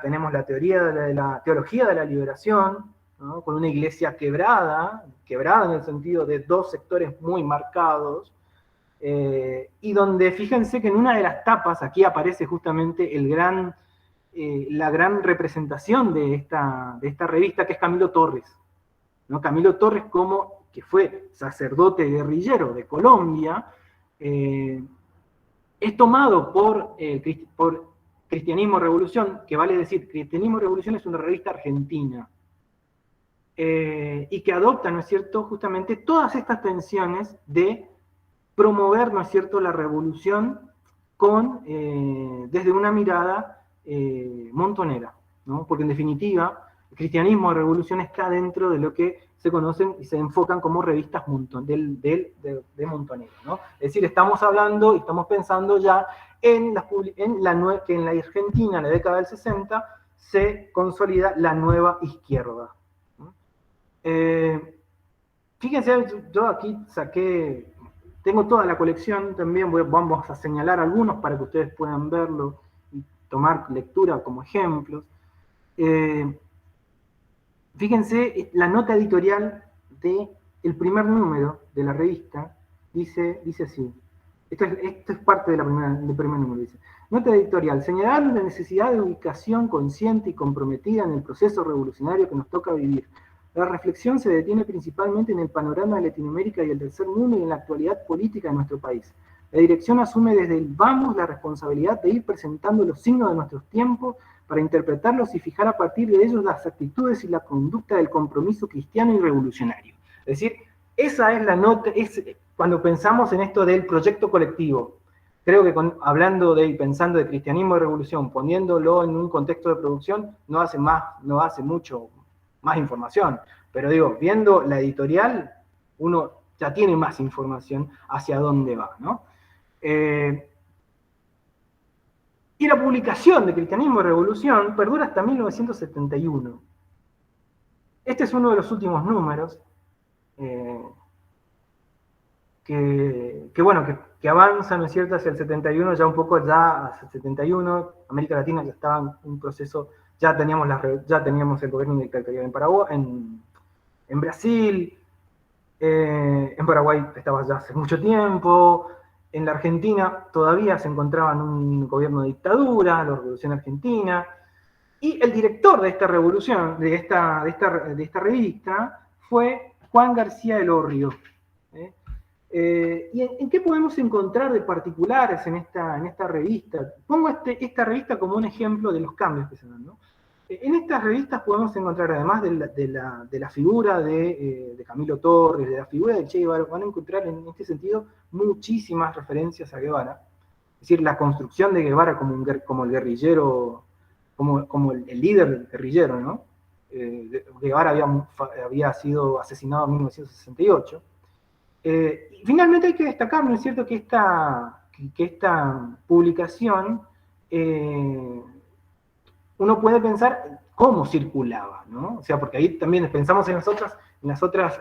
Tenemos la teoría de la teología de la liberación, ¿no?, con una iglesia quebrada en el sentido de dos sectores muy marcados, y donde fíjense que en una de las tapas, aquí aparece justamente la gran representación de esta revista, que es Camilo Torres, ¿no? Camilo Torres, que fue sacerdote guerrillero de Colombia, es tomado por Cristianismo Revolución, que vale decir, Cristianismo Revolución es una revista argentina, y que adopta, ¿no es cierto?, justamente todas estas tensiones de promover, ¿no es cierto?, la revolución desde una mirada montonera, ¿no? Porque en definitiva, el cristianismo de revolución está dentro de lo que se conocen y se enfocan como revistas de montonera, ¿no? Es decir, estamos hablando y estamos pensando ya que en la Argentina, en la década del 60, se consolida la nueva izquierda. Fíjense, yo aquí tengo toda la colección también, vamos a señalar algunos para que ustedes puedan verlo y tomar lectura como ejemplos. Fíjense, la nota editorial del primer número de la revista dice así. Esto es parte del primer número, dice. Nota editorial, señalando la necesidad de ubicación consciente y comprometida en el proceso revolucionario que nos toca vivir. La reflexión se detiene principalmente en el panorama de Latinoamérica y el tercer mundo y en la actualidad política de nuestro país. La dirección asume desde el vamos la responsabilidad de ir presentando los signos de nuestros tiempos para interpretarlos y fijar a partir de ellos las actitudes y la conducta del compromiso cristiano y revolucionario. Es decir, esa es la nota, cuando pensamos en esto del proyecto colectivo. Creo que hablando y pensando de cristianismo y revolución, poniéndolo en un contexto de producción, no hace mucho más información, pero digo, viendo la editorial, uno ya tiene más información hacia dónde va, ¿no? Y la publicación de Cristianismo y Revolución perdura hasta 1971. Este es uno de los últimos números que avanza, ¿no es cierto?, hacia el 71, ya un poco hacia el 71, América Latina ya estaba en un proceso. Ya teníamos el gobierno dictatorial en Paraguay, en Brasil, en Paraguay estaba ya hace mucho tiempo, en la Argentina todavía se encontraba en un gobierno de dictadura, la Revolución Argentina, y el director de esta revolución, de esta revista, fue Juan García Elorrio. ¿Y en qué podemos encontrar de particulares en esta revista? Pongo esta revista como un ejemplo de los cambios que se dan, ¿no? En estas revistas podemos encontrar, además de la figura de Camilo Torres, de la figura de Che Guevara, van a encontrar en este sentido muchísimas referencias a Guevara. Es decir, la construcción de Guevara como el guerrillero, como el líder guerrillero, ¿no? Guevara había sido asesinado en 1968. Y finalmente hay que destacar, ¿no es cierto?, que esta publicación, uno puede pensar cómo circulaba, ¿no? O sea, porque ahí también pensamos en las otras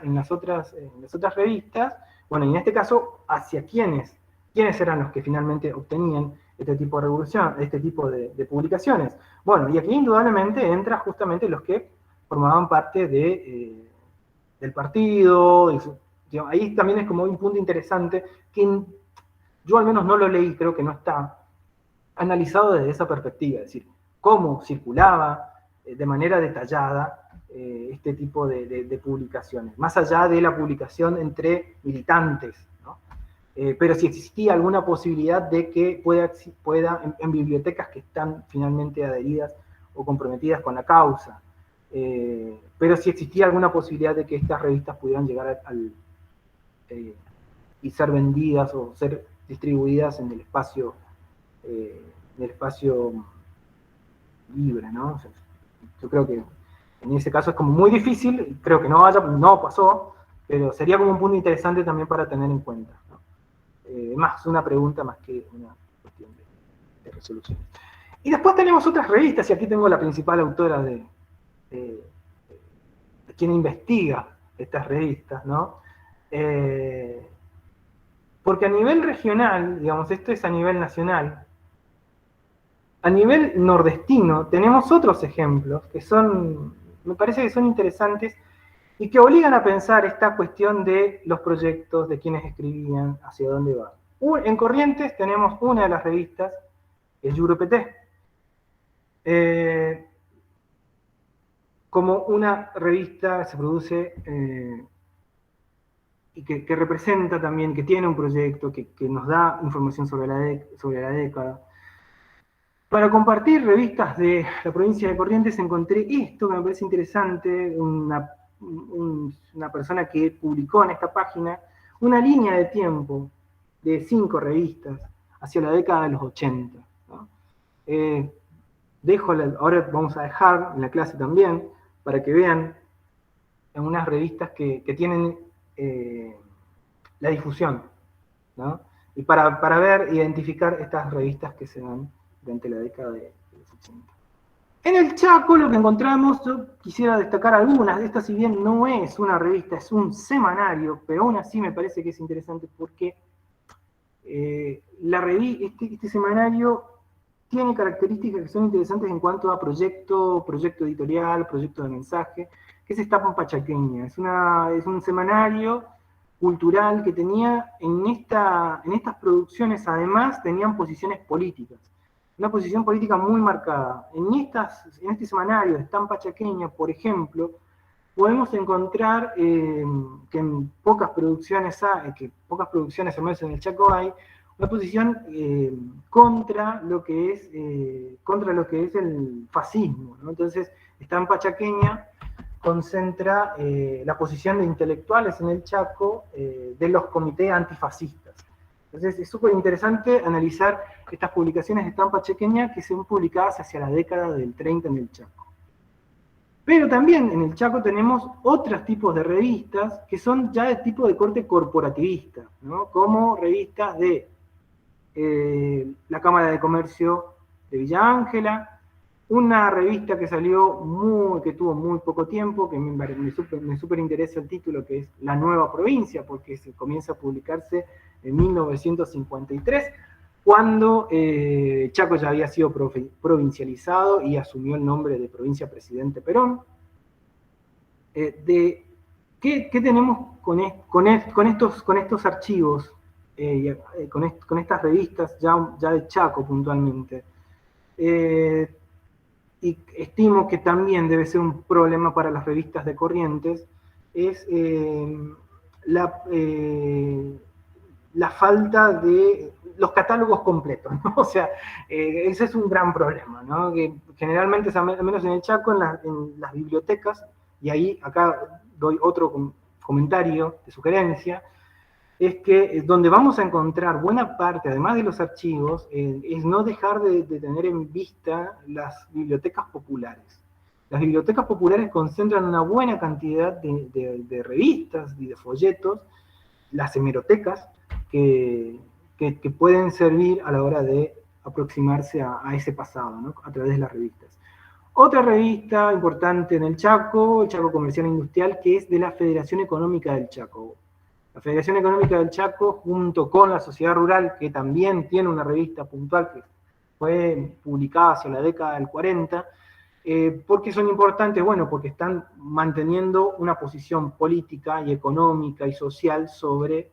revistas, bueno, y en este caso, hacia quiénes eran los que finalmente obtenían este tipo de revolución, este tipo de publicaciones. Bueno, y aquí indudablemente entra justamente los que formaban parte del partido. Ahí también es como un punto interesante que yo al menos no lo leí, creo que no está analizado desde esa perspectiva, es decir, cómo circulaba de manera detallada este tipo de publicaciones, más allá de la publicación entre militantes, ¿no? Pero si existía alguna posibilidad de que pueda en bibliotecas que están finalmente adheridas o comprometidas con la causa, pero si existía alguna posibilidad de que estas revistas pudieran llegar y ser vendidas o ser distribuidas en el espacio libre, ¿no? O sea, yo creo que en ese caso es como muy difícil, creo que no pasó, pero sería como un punto interesante también para tener en cuenta, ¿no? Más una pregunta más que una cuestión de resolución. Y después tenemos otras revistas, y aquí tengo la principal autora de quien investiga estas revistas, ¿no? Porque a nivel regional, digamos, esto es a nivel nacional, a nivel nordestino tenemos otros ejemplos que me parece que son interesantes y que obligan a pensar esta cuestión de los proyectos, de quienes escribían, hacia dónde va. En Corrientes tenemos una de las revistas, el Yuropt, como una revista se produce y que representa también, que tiene un proyecto, que nos da información sobre la década. Para compartir revistas de la provincia de Corrientes encontré esto que me parece interesante, una persona que publicó en esta página una línea de tiempo de 5 revistas hacia la década de los 80. ¿No? Ahora vamos a dejar en la clase también, para que vean en unas revistas que tienen la difusión, ¿no? Y para ver, identificar estas revistas que se dan durante la década de los 80. En el Chaco lo que encontramos, yo quisiera destacar algunas de estas, si bien no es una revista, es un semanario, pero aún así me parece que es interesante porque este semanario tiene características que son interesantes en cuanto a proyecto editorial, proyecto de mensaje, que es Estampa Chaqueña. Es un semanario cultural que tenía en estas producciones, además, tenían posiciones políticas. Una posición política muy marcada. En este semanario de Estampa Chaqueña, por ejemplo, podemos encontrar que en pocas producciones, al menos en el Chaco, hay una posición contra lo que es el fascismo, ¿no? Entonces, Estampa Chaqueña concentra la posición de intelectuales en el Chaco de los comités antifascistas. Entonces es súper interesante analizar estas publicaciones de Estampa Chaqueña que son publicadas hacia la década del 30 en el Chaco. Pero también en el Chaco tenemos otros tipos de revistas que son ya de tipo de corte corporativista, ¿no? Como revistas de la Cámara de Comercio de Villa Ángela, una revista que que tuvo muy poco tiempo, que me súper interesa el título, que es La Nueva Provincia, porque comienza a publicarse en 1953, cuando Chaco ya había sido provincializado y asumió el nombre de Provincia Presidente Perón. ¿Qué tenemos con estos archivos, con estas revistas ya de Chaco puntualmente? Y estimo que también debe ser un problema para las revistas de Corrientes, es la falta de los catálogos completos, ¿no? O sea, ese es un gran problema, ¿no? Que generalmente, al menos en el Chaco, en las bibliotecas, y ahí acá doy otro comentario de sugerencia, es que donde vamos a encontrar buena parte, además de los archivos, es no dejar de tener en vista las bibliotecas populares. Las bibliotecas populares concentran una buena cantidad de revistas y de folletos, las hemerotecas, que pueden servir a la hora de aproximarse a ese pasado, ¿no? A través de las revistas. Otra revista importante en el Chaco Comercial e Industrial, que es de la Federación Económica del Chaco. La Federación Económica del Chaco, junto con la Sociedad Rural, que también tiene una revista puntual que fue publicada hacia la década del 40, ¿por qué son importantes? Bueno, porque están manteniendo una posición política y económica y social sobre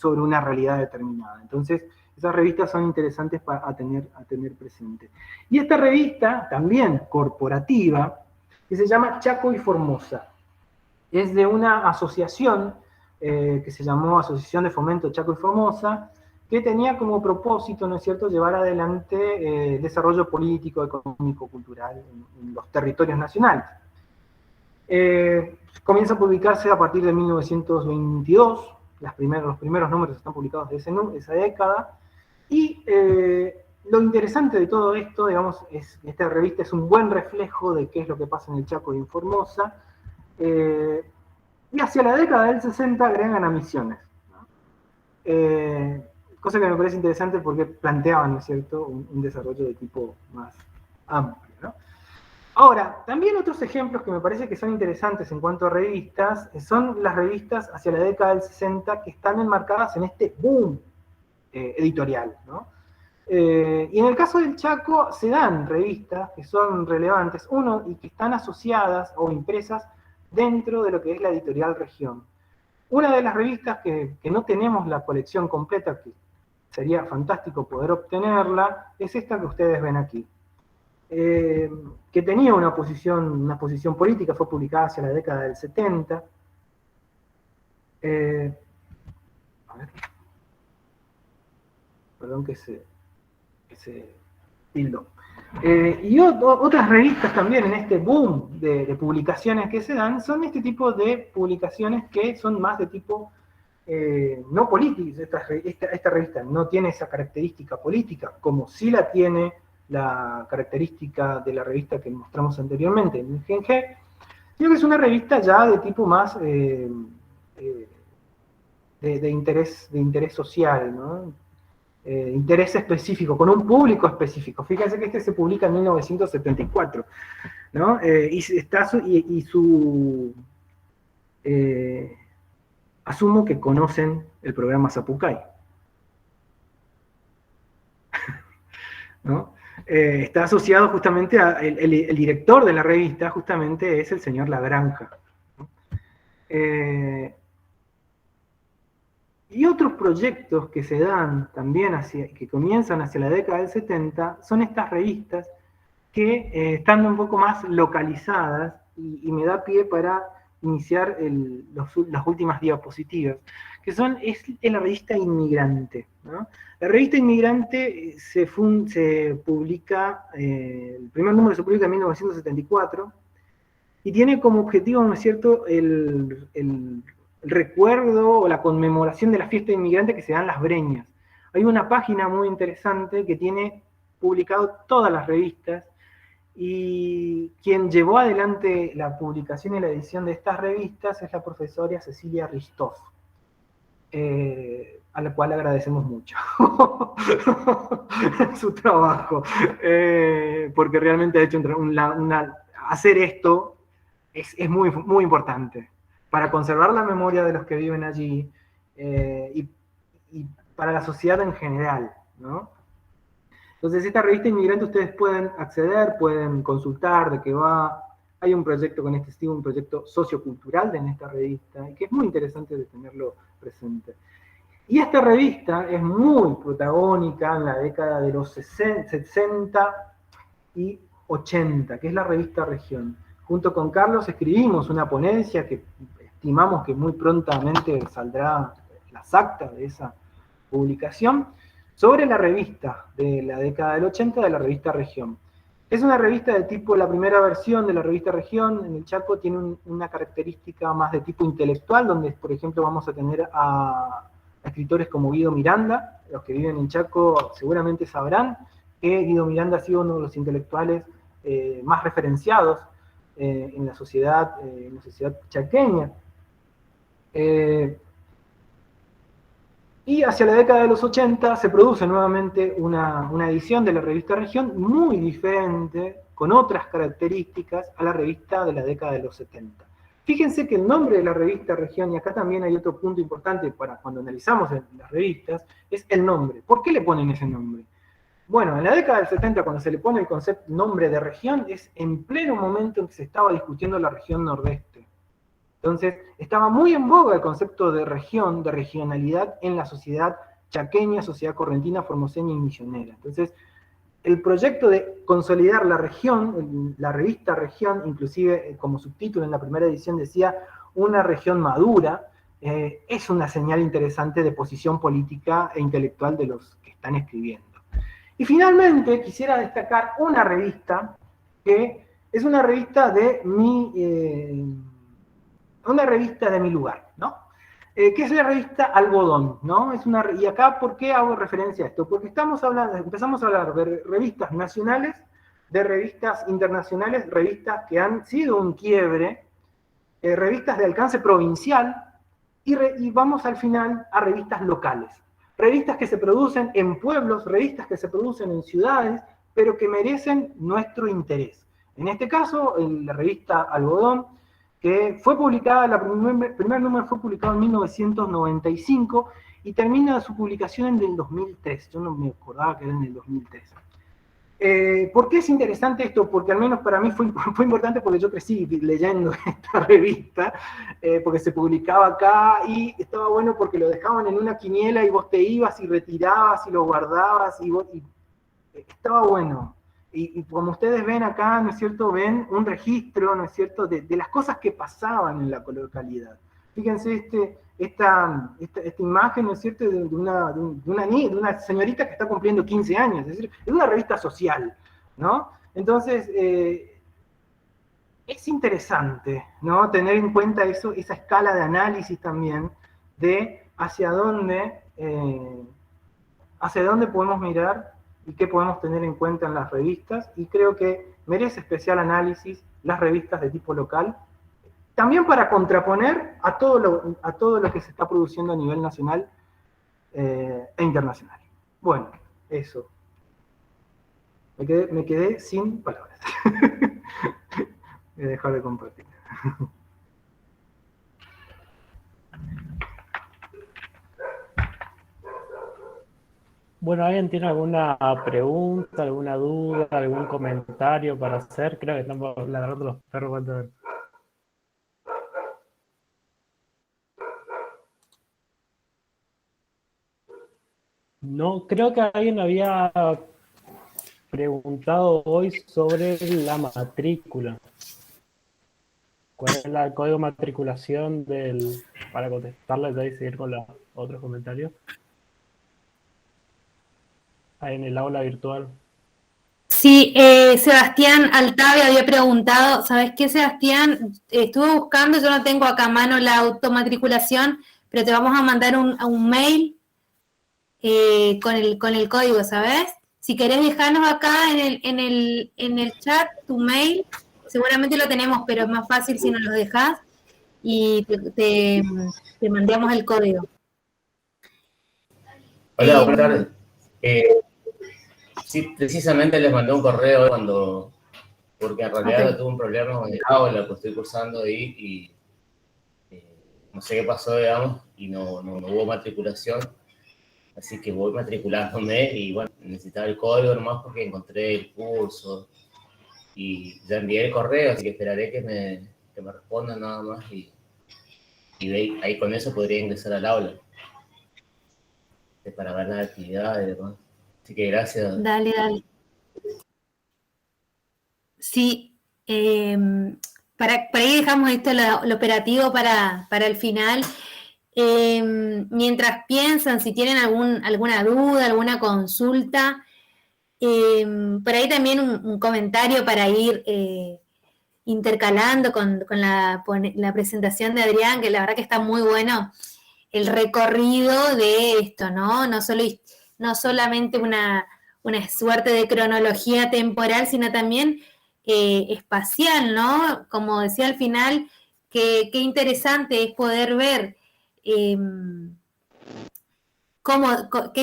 una realidad determinada. Entonces, esas revistas son interesantes a tener presente. Y esta revista, también corporativa, que se llama Chaco y Formosa, es de una asociación que se llamó Asociación de Fomento Chaco y Formosa, que tenía como propósito, ¿no es cierto?, llevar adelante el desarrollo político, económico, cultural en los territorios nacionales. Comienza a publicarse a partir de 1922, los primeros números están publicados de esa década, y lo interesante de todo esto, digamos, es que esta revista es un buen reflejo de qué es lo que pasa en el Chaco y en Formosa, y hacia la década del 60 agregan a Misiones, ¿no? Cosa que me parece interesante porque planteaban, ¿no es cierto?, un desarrollo de tipo más amplio, ¿no? Ahora, también otros ejemplos que me parece que son interesantes en cuanto a revistas, son las revistas hacia la década del 60 que están enmarcadas en este boom editorial, ¿no? Y en el caso del Chaco se dan revistas que son relevantes, y que están asociadas o impresas dentro de lo que es la editorial región. Una de las revistas que no tenemos la colección completa, que sería fantástico poder obtenerla, es esta que ustedes ven aquí. Que tenía una posición política, fue publicada hacia la década del 70. A ver. Perdón que se tildó. Y otras revistas también en este boom de publicaciones que se dan son este tipo de publicaciones que son más de tipo no políticos. Esta revista no tiene esa característica política, como sí la tiene la característica de la revista que mostramos anteriormente en el GNG, sino que es una revista ya de tipo más de interés social, ¿no? Interés específico, con un público específico. Fíjense que este se publica en 1974, ¿no? Asumo que conocen el programa Zapucay, ¿no? Está asociado justamente el director de la revista, justamente es el señor Lagranja, ¿no? Y otros proyectos que se dan también, que comienzan hacia la década del 70, son estas revistas que están un poco más localizadas, y me da pie para iniciar las últimas diapositivas, que es la revista Inmigrante, ¿no? La revista Inmigrante se publica, el primer número se publica en 1974, y tiene como objetivo, ¿no es cierto?, el recuerdo o la conmemoración de la fiesta inmigrante que se dan Las Breñas. Hay una página muy interesante que tiene publicado todas las revistas, y quien llevó adelante la publicación y la edición de estas revistas es la profesora Cecilia Ristoff, a la cual agradecemos mucho su trabajo, porque realmente ha hecho hacer esto es muy, muy importante para conservar la memoria de los que viven allí, y para la sociedad en general, ¿no? Entonces, esta revista Inmigrante ustedes pueden acceder, pueden consultar de qué va. Hay un proyecto con este estilo, un proyecto sociocultural en esta revista, y que es muy interesante de tenerlo presente. Y esta revista es muy protagónica en la década de los 60 y 80, que es la revista Región. Junto con Carlos escribimos una ponencia que estimamos que muy prontamente saldrá las actas de esa publicación, sobre la revista de la década del 80, de la revista Región. Es una revista de tipo, la primera versión de la revista Región en el Chaco tiene una característica más de tipo intelectual, donde, por ejemplo, vamos a tener a escritores como Guido Miranda. Los que viven en Chaco seguramente sabrán que Guido Miranda ha sido uno de los intelectuales más referenciados en la sociedad chaqueña. Y hacia la década de los 80 se produce nuevamente una edición de la revista Región muy diferente, con otras características, a la revista de la década de los 70. Fíjense que el nombre de la revista Región, y acá también hay otro punto importante para cuando analizamos las revistas, es el nombre. ¿Por qué le ponen ese nombre? Bueno, en la década del 70, cuando se le pone el nombre de región, es en pleno momento en que se estaba discutiendo la región nordeste. Entonces, estaba muy en boga el concepto de región, de regionalidad en la sociedad chaqueña, sociedad correntina, formoseña y misionera. Entonces, el proyecto de consolidar la región, la revista Región, inclusive como subtítulo en la primera edición decía, una región madura, es una señal interesante de posición política e intelectual de los que están escribiendo. Y finalmente, quisiera destacar una revista que es una revista de mi lugar, ¿no? Que es la revista Algodón, ¿no? Y acá, ¿por qué hago referencia a esto? Porque empezamos a hablar de revistas nacionales, de revistas internacionales, revistas que han sido un quiebre, revistas de alcance provincial, y vamos al final a revistas locales. Revistas que se producen en pueblos, revistas que se producen en ciudades, pero que merecen nuestro interés. En este caso, la revista Algodón, que fue publicada, el primer número fue publicado en 1995 y termina su publicación en el 2003. Yo no me acordaba que era en el 2003. ¿Por qué es interesante esto? Porque al menos para mí fue importante porque yo crecí leyendo esta revista, porque se publicaba acá y estaba bueno porque lo dejaban en una quiniela y vos te ibas y retirabas y lo guardabas y estaba bueno. Y como ustedes ven acá, ¿no es cierto? Ven un registro, ¿no es cierto?, de las cosas que pasaban en la localidad. Fíjense esta imagen, ¿no es cierto?, de una señorita que está cumpliendo 15 años, es decir, es una revista social, ¿no? Entonces, es interesante, ¿no?, tener en cuenta eso, esa escala de análisis también, de hacia dónde podemos mirar y qué podemos tener en cuenta en las revistas, y creo que merece especial análisis las revistas de tipo local, también para contraponer a todo lo que se está produciendo a nivel nacional e internacional. Bueno, eso. Me quedé sin palabras. Voy a dejar de compartir. Bueno, ¿alguien tiene alguna pregunta, alguna duda, algún comentario para hacer? Creo que estamos ladrando los perros. ¿Cuánto ver? No, creo que alguien había preguntado hoy sobre la matrícula. ¿Cuál es el código de matriculación para contestarle y seguir con los otros comentarios? Ahí en el aula virtual. Sí, Sebastián Altave había preguntado, ¿sabes qué, Sebastián? Estuve buscando, yo no tengo acá a mano la automatriculación, pero te vamos a mandar un mail con el código, ¿sabes? Si querés dejarnos acá en el chat tu mail, seguramente lo tenemos, pero es más fácil si nos lo dejas y te mandamos el código. Hola, buenas tardes. Sí, precisamente les mandé un correo porque en realidad tuve un problema con el aula, pues estoy cursando ahí y no sé qué pasó, digamos, y no hubo matriculación, así que voy matriculándome y bueno, necesitaba el código nomás porque encontré el curso y ya envié el correo, así que esperaré que me respondan nada más y ahí con eso podría ingresar al aula para ver las actividades y demás. Así que gracias. Dale. Sí, para ahí dejamos esto, lo operativo para el final. Mientras piensan, si tienen alguna duda, alguna consulta, por ahí también un comentario para ir intercalando con la presentación de Adrián, que la verdad que está muy bueno el recorrido de esto, ¿no? No solamente una suerte de cronología temporal, sino también espacial, ¿no? Como decía al final, qué interesante es poder ver qué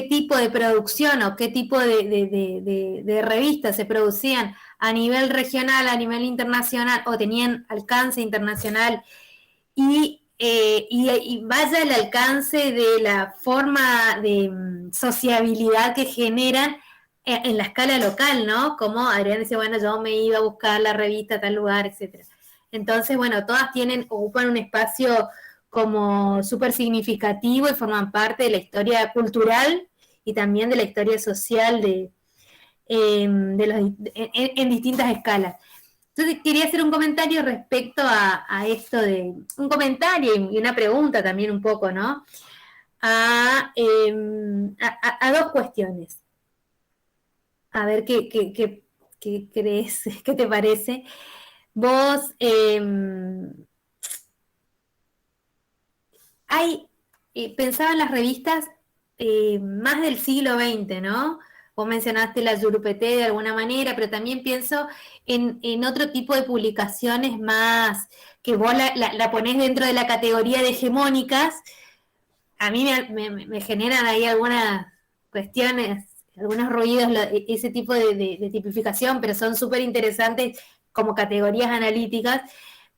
tipo de producción o qué tipo de revistas se producían a nivel regional, a nivel internacional o tenían alcance internacional y vaya el alcance de la forma de sociabilidad que generan en la escala local, ¿no? Como Adrián dice, bueno, yo me iba a buscar la revista a tal lugar, etcétera. Entonces, bueno, todas ocupan un espacio como súper significativo y forman parte de la historia cultural y también de la historia social en distintas escalas. Entonces quería hacer un comentario respecto a esto un comentario y una pregunta también un poco, ¿no? A dos cuestiones. A ver qué crees, qué te parece. Vos, pensaba en las revistas más del siglo XX, ¿no? Vos mencionaste la Yurupeté de alguna manera, pero también pienso en otro tipo de publicaciones más, que vos la ponés dentro de la categoría de hegemónicas. A mí me generan ahí algunas cuestiones, algunos ruidos, ese tipo de tipificación, pero son súper interesantes como categorías analíticas.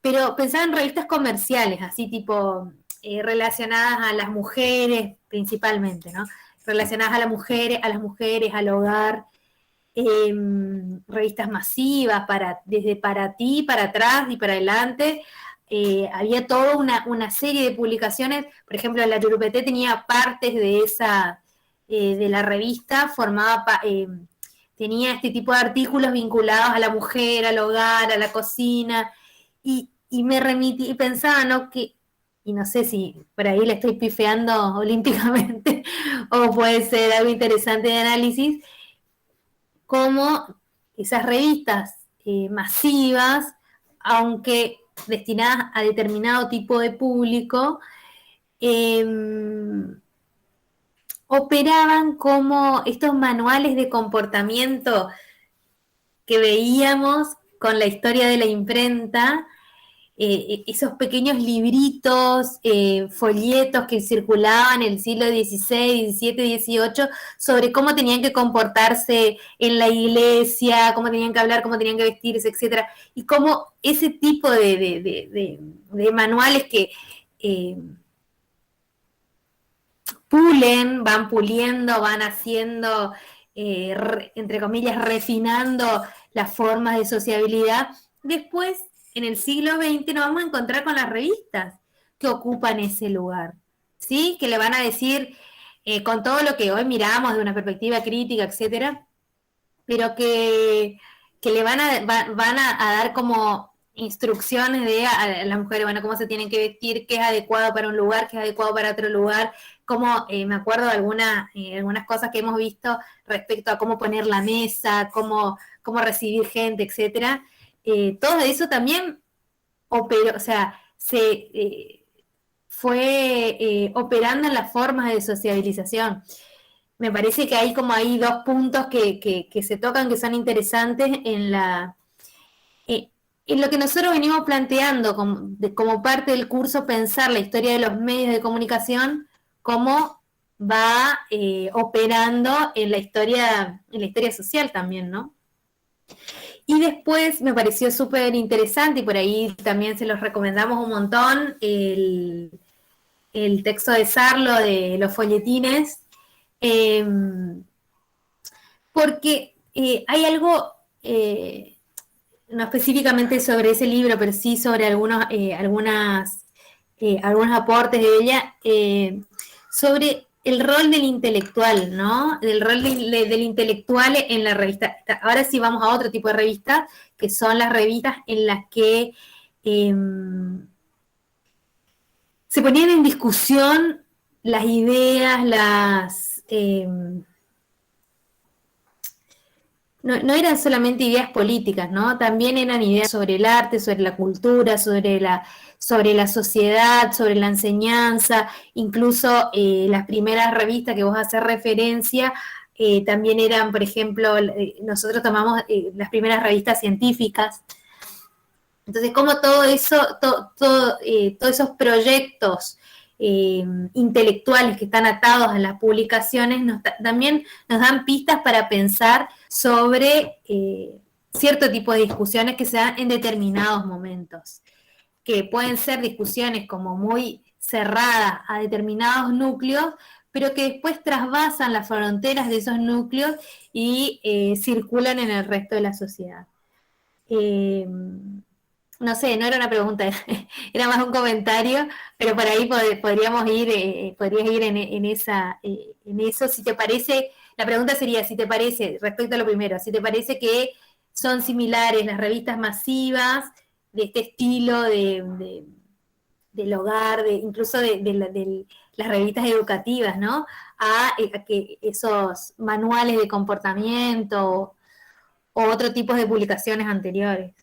Pero pensaba en revistas comerciales, así tipo relacionadas a las mujeres principalmente, ¿no? Relacionadas a las mujeres, al hogar. revistas masivas, desde para ti, para atrás y para adelante. Había toda una serie de publicaciones. Por ejemplo, la Yurupeté tenía partes de esa, de la revista, tenía este tipo de artículos vinculados a la mujer, al hogar, a la cocina, y me remití, y pensaba, ¿no? Y no sé si por ahí le estoy pifeando olímpicamente, o puede ser algo interesante de análisis, como esas revistas masivas, aunque destinadas a determinado tipo de público, operaban como estos manuales de comportamiento que veíamos con la historia de la imprenta, esos pequeños libritos, folletos que circulaban en el siglo XVI, XVII, XVIII, sobre cómo tenían que comportarse en la iglesia, cómo tenían que hablar, cómo tenían que vestirse, etcétera, y cómo ese tipo de manuales que van puliendo, van haciendo, entre comillas, refinando las formas de sociabilidad. Después, en el siglo XX, nos vamos a encontrar con las revistas que ocupan ese lugar, ¿sí? Que le van a decir, con todo lo que hoy miramos de una perspectiva crítica, etcétera, pero que le van a dar como instrucciones a las mujeres, bueno, cómo se tienen que vestir, qué es adecuado para un lugar, qué es adecuado para otro lugar, como me acuerdo de algunas cosas que hemos visto respecto a cómo poner la mesa, cómo recibir gente, etcétera. Todo eso también operó, o sea, se fue operando en las formas de sociabilización. Me parece que hay dos puntos que se tocan, que son interesantes en lo que nosotros venimos planteando como parte del curso, pensar la historia de los medios de comunicación, cómo va operando en la historia social también, ¿no? Y después me pareció súper interesante, y por ahí también se los recomendamos un montón, el texto de Sarlo de los folletines, porque hay algo, no específicamente sobre ese libro, pero sí sobre algunos aportes de ella, sobre el rol del intelectual, ¿no? El rol del intelectual en la revista. Ahora sí vamos a otro tipo de revistas, que son las revistas en las que se ponían en discusión las ideas, no eran solamente ideas políticas, ¿no? También eran ideas sobre el arte, sobre la cultura, sobre la sociedad, sobre la enseñanza, incluso las primeras revistas que vos haces referencia, también eran, por ejemplo, nosotros tomamos las primeras revistas científicas. Entonces, como todo eso, todos esos proyectos intelectuales que están atados a las publicaciones también nos dan pistas para pensar sobre cierto tipo de discusiones que se dan en determinados momentos, que pueden ser discusiones como muy cerradas a determinados núcleos, pero que después trasvasan las fronteras de esos núcleos y circulan en el resto de la sociedad. No sé, no era una pregunta, era más un comentario, pero por ahí podrías ir en eso. Si te parece, la pregunta sería, si te parece, respecto a lo primero, si te parece que son similares las revistas masivas de este estilo del hogar, incluso de las revistas educativas, ¿no? A que esos manuales de comportamiento o otro tipo de publicaciones anteriores.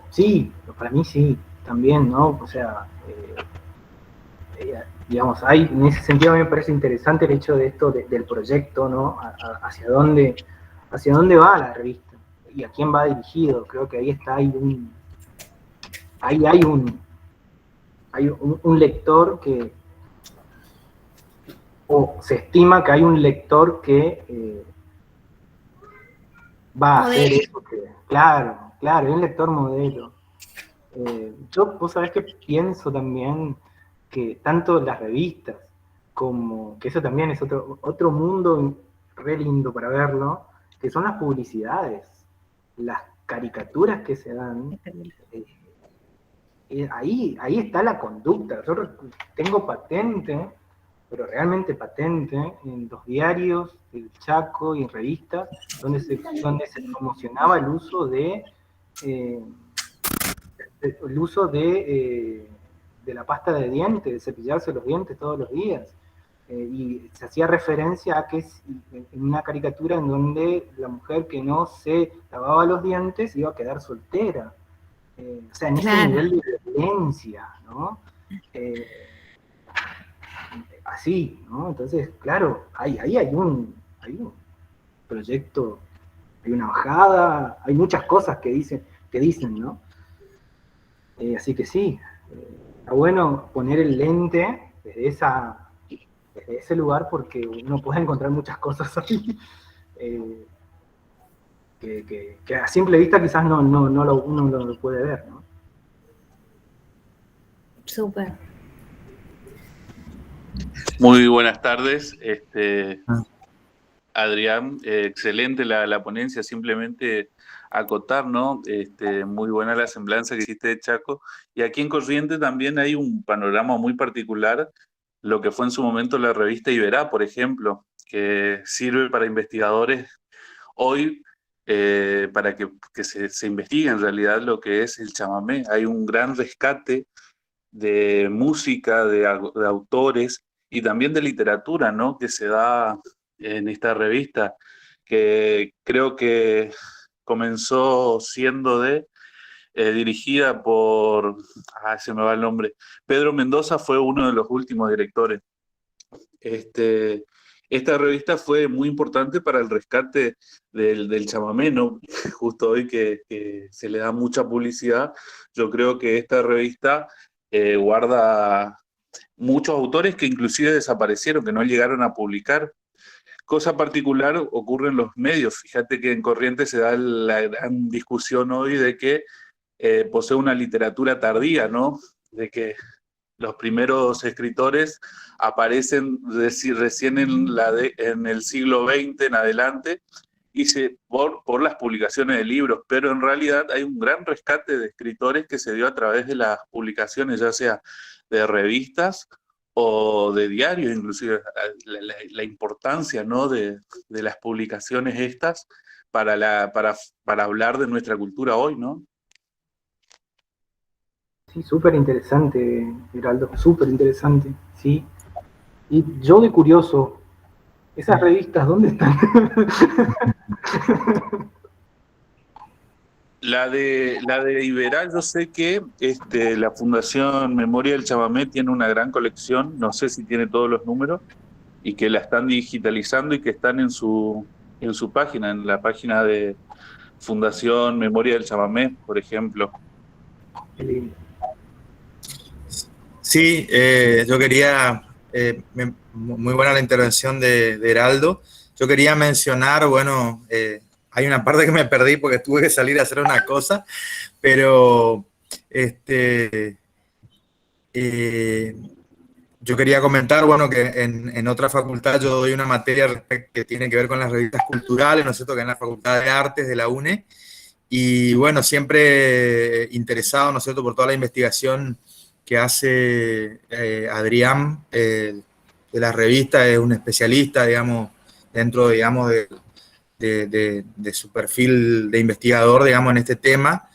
Sí, para mí sí, también, ¿no? O sea, digamos, en ese sentido a mí me parece interesante el hecho de esto del proyecto, ¿no? Hacia dónde va la revista y a quién va dirigido. Creo que ahí está, hay un lector que, o se estima que hay un lector que va a hacer eso, claro, hay un lector modelo. Vos sabés que pienso también que tanto las revistas como, que eso también es otro mundo re lindo para verlo, que son las publicidades, las caricaturas que se dan. Ahí está la conducta. Yo tengo patente, pero realmente patente, en los diarios del Chaco y en revistas, donde se promocionaba el uso de la pasta de dientes, de cepillarse los dientes todos los días. Y se hacía referencia a que es en una caricatura en donde la mujer que no se lavaba los dientes iba a quedar soltera. O sea, en ese nivel de violencia, ¿no? Así, ¿no? Entonces, claro, ahí hay un proyecto, hay una bajada, hay muchas cosas que dicen, ¿no? Así que sí, está bueno poner el lente desde ese lugar, porque uno puede encontrar muchas cosas ahí que a simple vista quizás uno no lo puede ver, ¿no? Súper. Muy buenas tardes, Adrián, excelente la ponencia, simplemente acotar, ¿no? Muy buena la semblanza que hiciste de Chaco, y aquí en Corrientes también hay un panorama muy particular, lo que fue en su momento la revista Iberá, por ejemplo, que sirve para investigadores hoy, para que se investigue en realidad lo que es el chamamé. Hay un gran rescate de música, de autores y también de literatura, ¿no? Que se da en esta revista, que creo que comenzó siendo dirigida por, se me va el nombre, Pedro Mendoza fue uno de los últimos directores. Esta revista fue muy importante para el rescate del chamamé, ¿no? Justo hoy que se le da mucha publicidad, yo creo que esta revista guarda muchos autores que inclusive desaparecieron, que no llegaron a publicar. Cosa particular ocurre en los medios. Fíjate que en Corrientes se da la gran discusión hoy de que posee una literatura tardía, ¿no? De que los primeros escritores aparecen recién en el siglo XX en adelante, y por las publicaciones de libros, pero en realidad hay un gran rescate de escritores que se dio a través de las publicaciones, ya sea de revistas o de diarios, inclusive la importancia, ¿no? de las publicaciones estas para hablar de nuestra cultura hoy, ¿no? Sí, súper interesante, Heraldo, súper interesante, sí. Y yo de curioso, ¿esas revistas dónde están? La de Iberal, yo sé que la Fundación Memoria del Chamamé tiene una gran colección, no sé si tiene todos los números, y que la están digitalizando y que están en su página, en la página de Fundación Memoria del Chamamé, por ejemplo. Qué lindo. Sí, yo quería, muy buena la intervención de Heraldo. Yo quería mencionar, bueno, hay una parte que me perdí porque tuve que salir a hacer una cosa, pero yo quería comentar, bueno, que en otra facultad yo doy una materia que tiene que ver con las revistas culturales, ¿no es cierto?, que es en la Facultad de Artes de la UNE, y bueno, siempre interesado, ¿no es cierto?, por toda la investigación que hace Adrián de las revistas. Es un especialista, digamos, dentro, digamos, de su perfil de investigador, digamos, en este tema.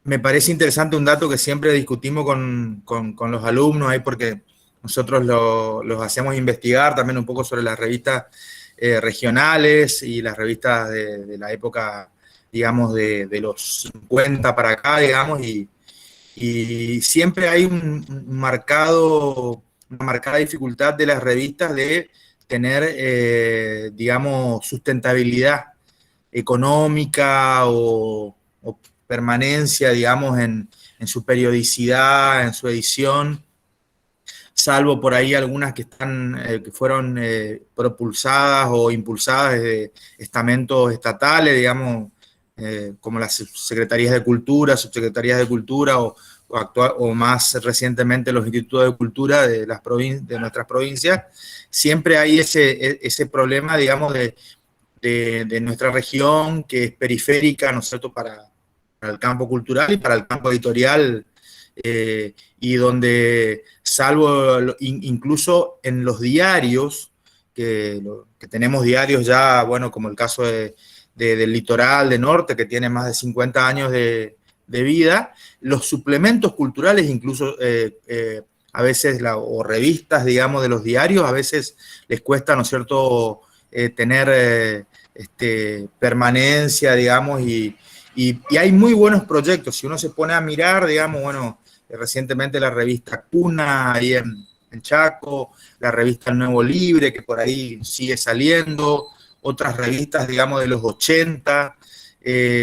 Me parece interesante un dato que siempre discutimos con los alumnos ahí, porque nosotros los hacemos investigar también un poco sobre las revistas regionales y las revistas de la época, digamos, de los 50 para acá, digamos, y siempre hay una marcada dificultad de las revistas de tener, digamos, sustentabilidad económica o permanencia, digamos, en su periodicidad, en su edición, salvo por ahí algunas que fueron propulsadas o impulsadas desde estamentos estatales, digamos, como las secretarías de cultura, subsecretarías de cultura o o más recientemente los institutos de cultura de nuestras provincias, siempre hay ese problema, digamos, de nuestra región, que es periférica, ¿no es cierto?, para el campo cultural y para el campo editorial, y donde, salvo incluso en los diarios, que tenemos diarios ya, bueno, como el caso del Litoral de Norte, que tiene más de 50 años de vida, los suplementos culturales, incluso a veces, o revistas, digamos, de los diarios, a veces les cuesta, ¿no es cierto?, tener permanencia, digamos, y hay muy buenos proyectos. Si uno se pone a mirar, digamos, bueno, recientemente la revista Cuna, ahí en Chaco, la revista El Nuevo Libre, que por ahí sigue saliendo, otras revistas, digamos, de los 80.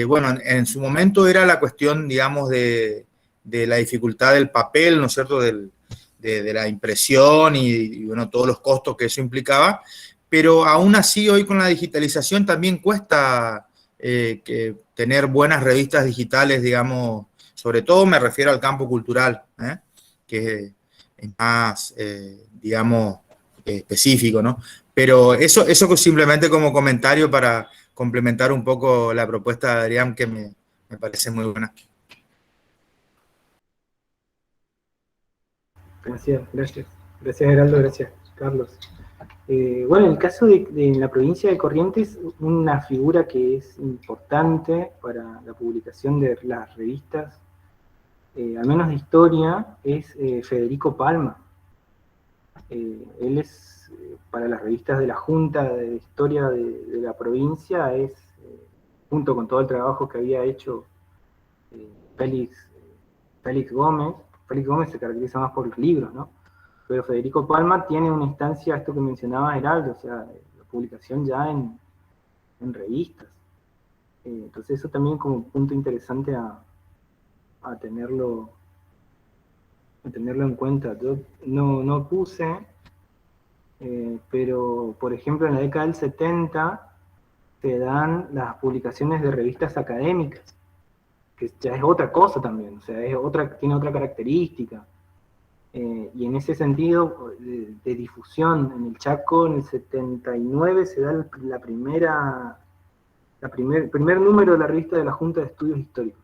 Bueno, en su momento era la cuestión, digamos, de la dificultad del papel, ¿no es cierto?, de la impresión y, bueno, todos los costos que eso implicaba, pero aún así hoy con la digitalización también cuesta tener buenas revistas digitales, digamos, sobre todo me refiero al campo cultural, que es más, digamos, específico, ¿no? Pero eso simplemente como comentario para complementar un poco la propuesta de Adrián, que me parece muy buena. Gracias Geraldo, gracias Carlos. Bueno, en el caso de la provincia de Corrientes, una figura que es importante para la publicación de las revistas, al menos de historia, es Federico Palma. Él es, para las revistas de la Junta de Historia de la provincia, es, junto con todo el trabajo que había hecho Félix Gómez se caracteriza más por los libros, ¿no? Pero Federico Palma tiene una instancia, esto que mencionaba Heraldo, o sea, la publicación ya en revistas. Entonces eso también como punto interesante a tenerlo en cuenta. Yo no puse, pero por ejemplo en la década del 70 se dan las publicaciones de revistas académicas, que ya es otra cosa también, o sea, tiene otra característica. Y en ese sentido, de difusión en el Chaco, en el 79 se da el primer número de la revista de la Junta de Estudios Históricos,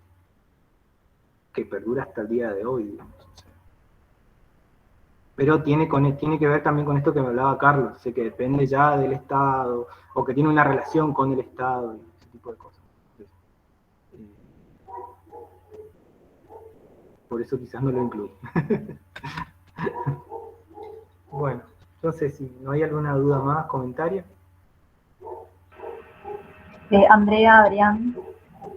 que perdura hasta el día de hoy, digamos. Pero tiene que ver también con esto que me hablaba Carlos, que depende ya del Estado, o que tiene una relación con el Estado, y ese tipo de cosas. Por eso quizás no lo incluí. Bueno, entonces, si no hay alguna duda más, comentario. Andrea, Adrián,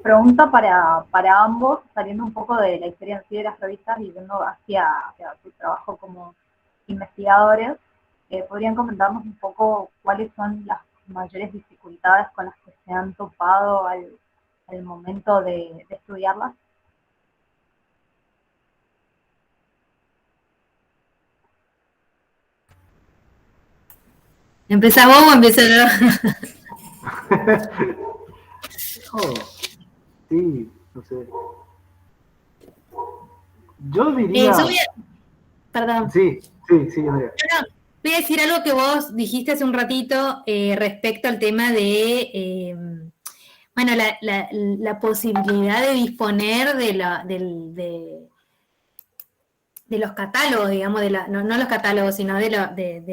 pregunta para ambos, saliendo un poco de la historia en sí de las revistas y yendo hacia su trabajo como investigadores. ¿Podrían comentarnos un poco cuáles son las mayores dificultades con las que se han topado al momento de estudiarlas? ¿Empezás vos o empiezo yo? Sí, no sé. Yo diría... Perdón. Sí, Andrea. Voy a decir algo que vos dijiste hace un ratito respecto al tema de, bueno, la posibilidad de disponer de los catálogos, digamos, no los catálogos, sino de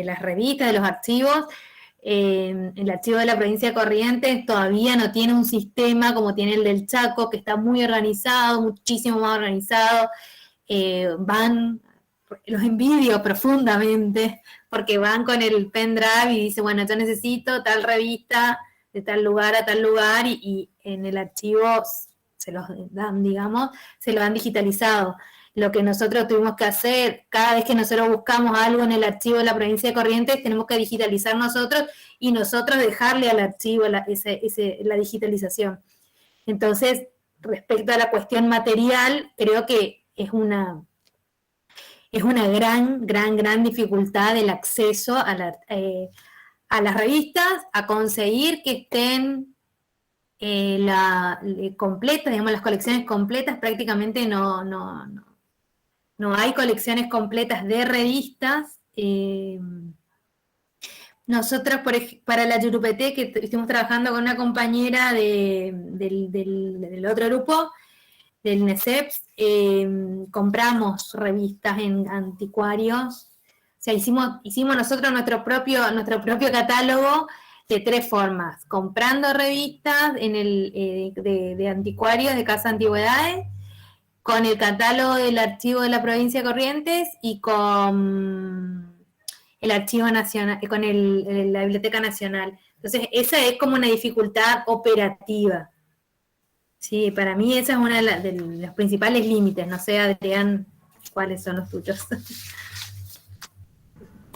las revistas, de los archivos. El archivo de la provincia de Corrientes todavía no tiene un sistema como tiene el del Chaco, que está muy organizado, muchísimo más organizado. Los envidio profundamente, porque van con el pendrive y dicen, bueno, yo necesito tal revista de tal lugar a tal lugar, y en el archivo se los dan, digamos, se lo dan digitalizado. Lo que nosotros tuvimos que hacer, cada vez que nosotros buscamos algo en el archivo de la provincia de Corrientes, tenemos que digitalizar nosotros y nosotros dejarle al archivo la digitalización. Entonces, respecto a la cuestión material, creo que es una gran dificultad el acceso a las revistas, a conseguir que estén completas, digamos, las colecciones completas prácticamente no no hay colecciones completas de revistas. Nosotros, para la Yurupeté, que estuvimos trabajando con una compañera del otro grupo, del NESEPS, compramos revistas en anticuarios. O sea, hicimos nosotros nuestro propio catálogo de 3 formas: comprando revistas de anticuarios de Casa Antigüedades, con el catálogo del archivo de la provincia de Corrientes y con el archivo nacional, con la Biblioteca Nacional. Entonces, esa es como una dificultad operativa. Sí, para mí esa es una de los principales límites. No sé, Adrián, ¿cuáles son los tuyos?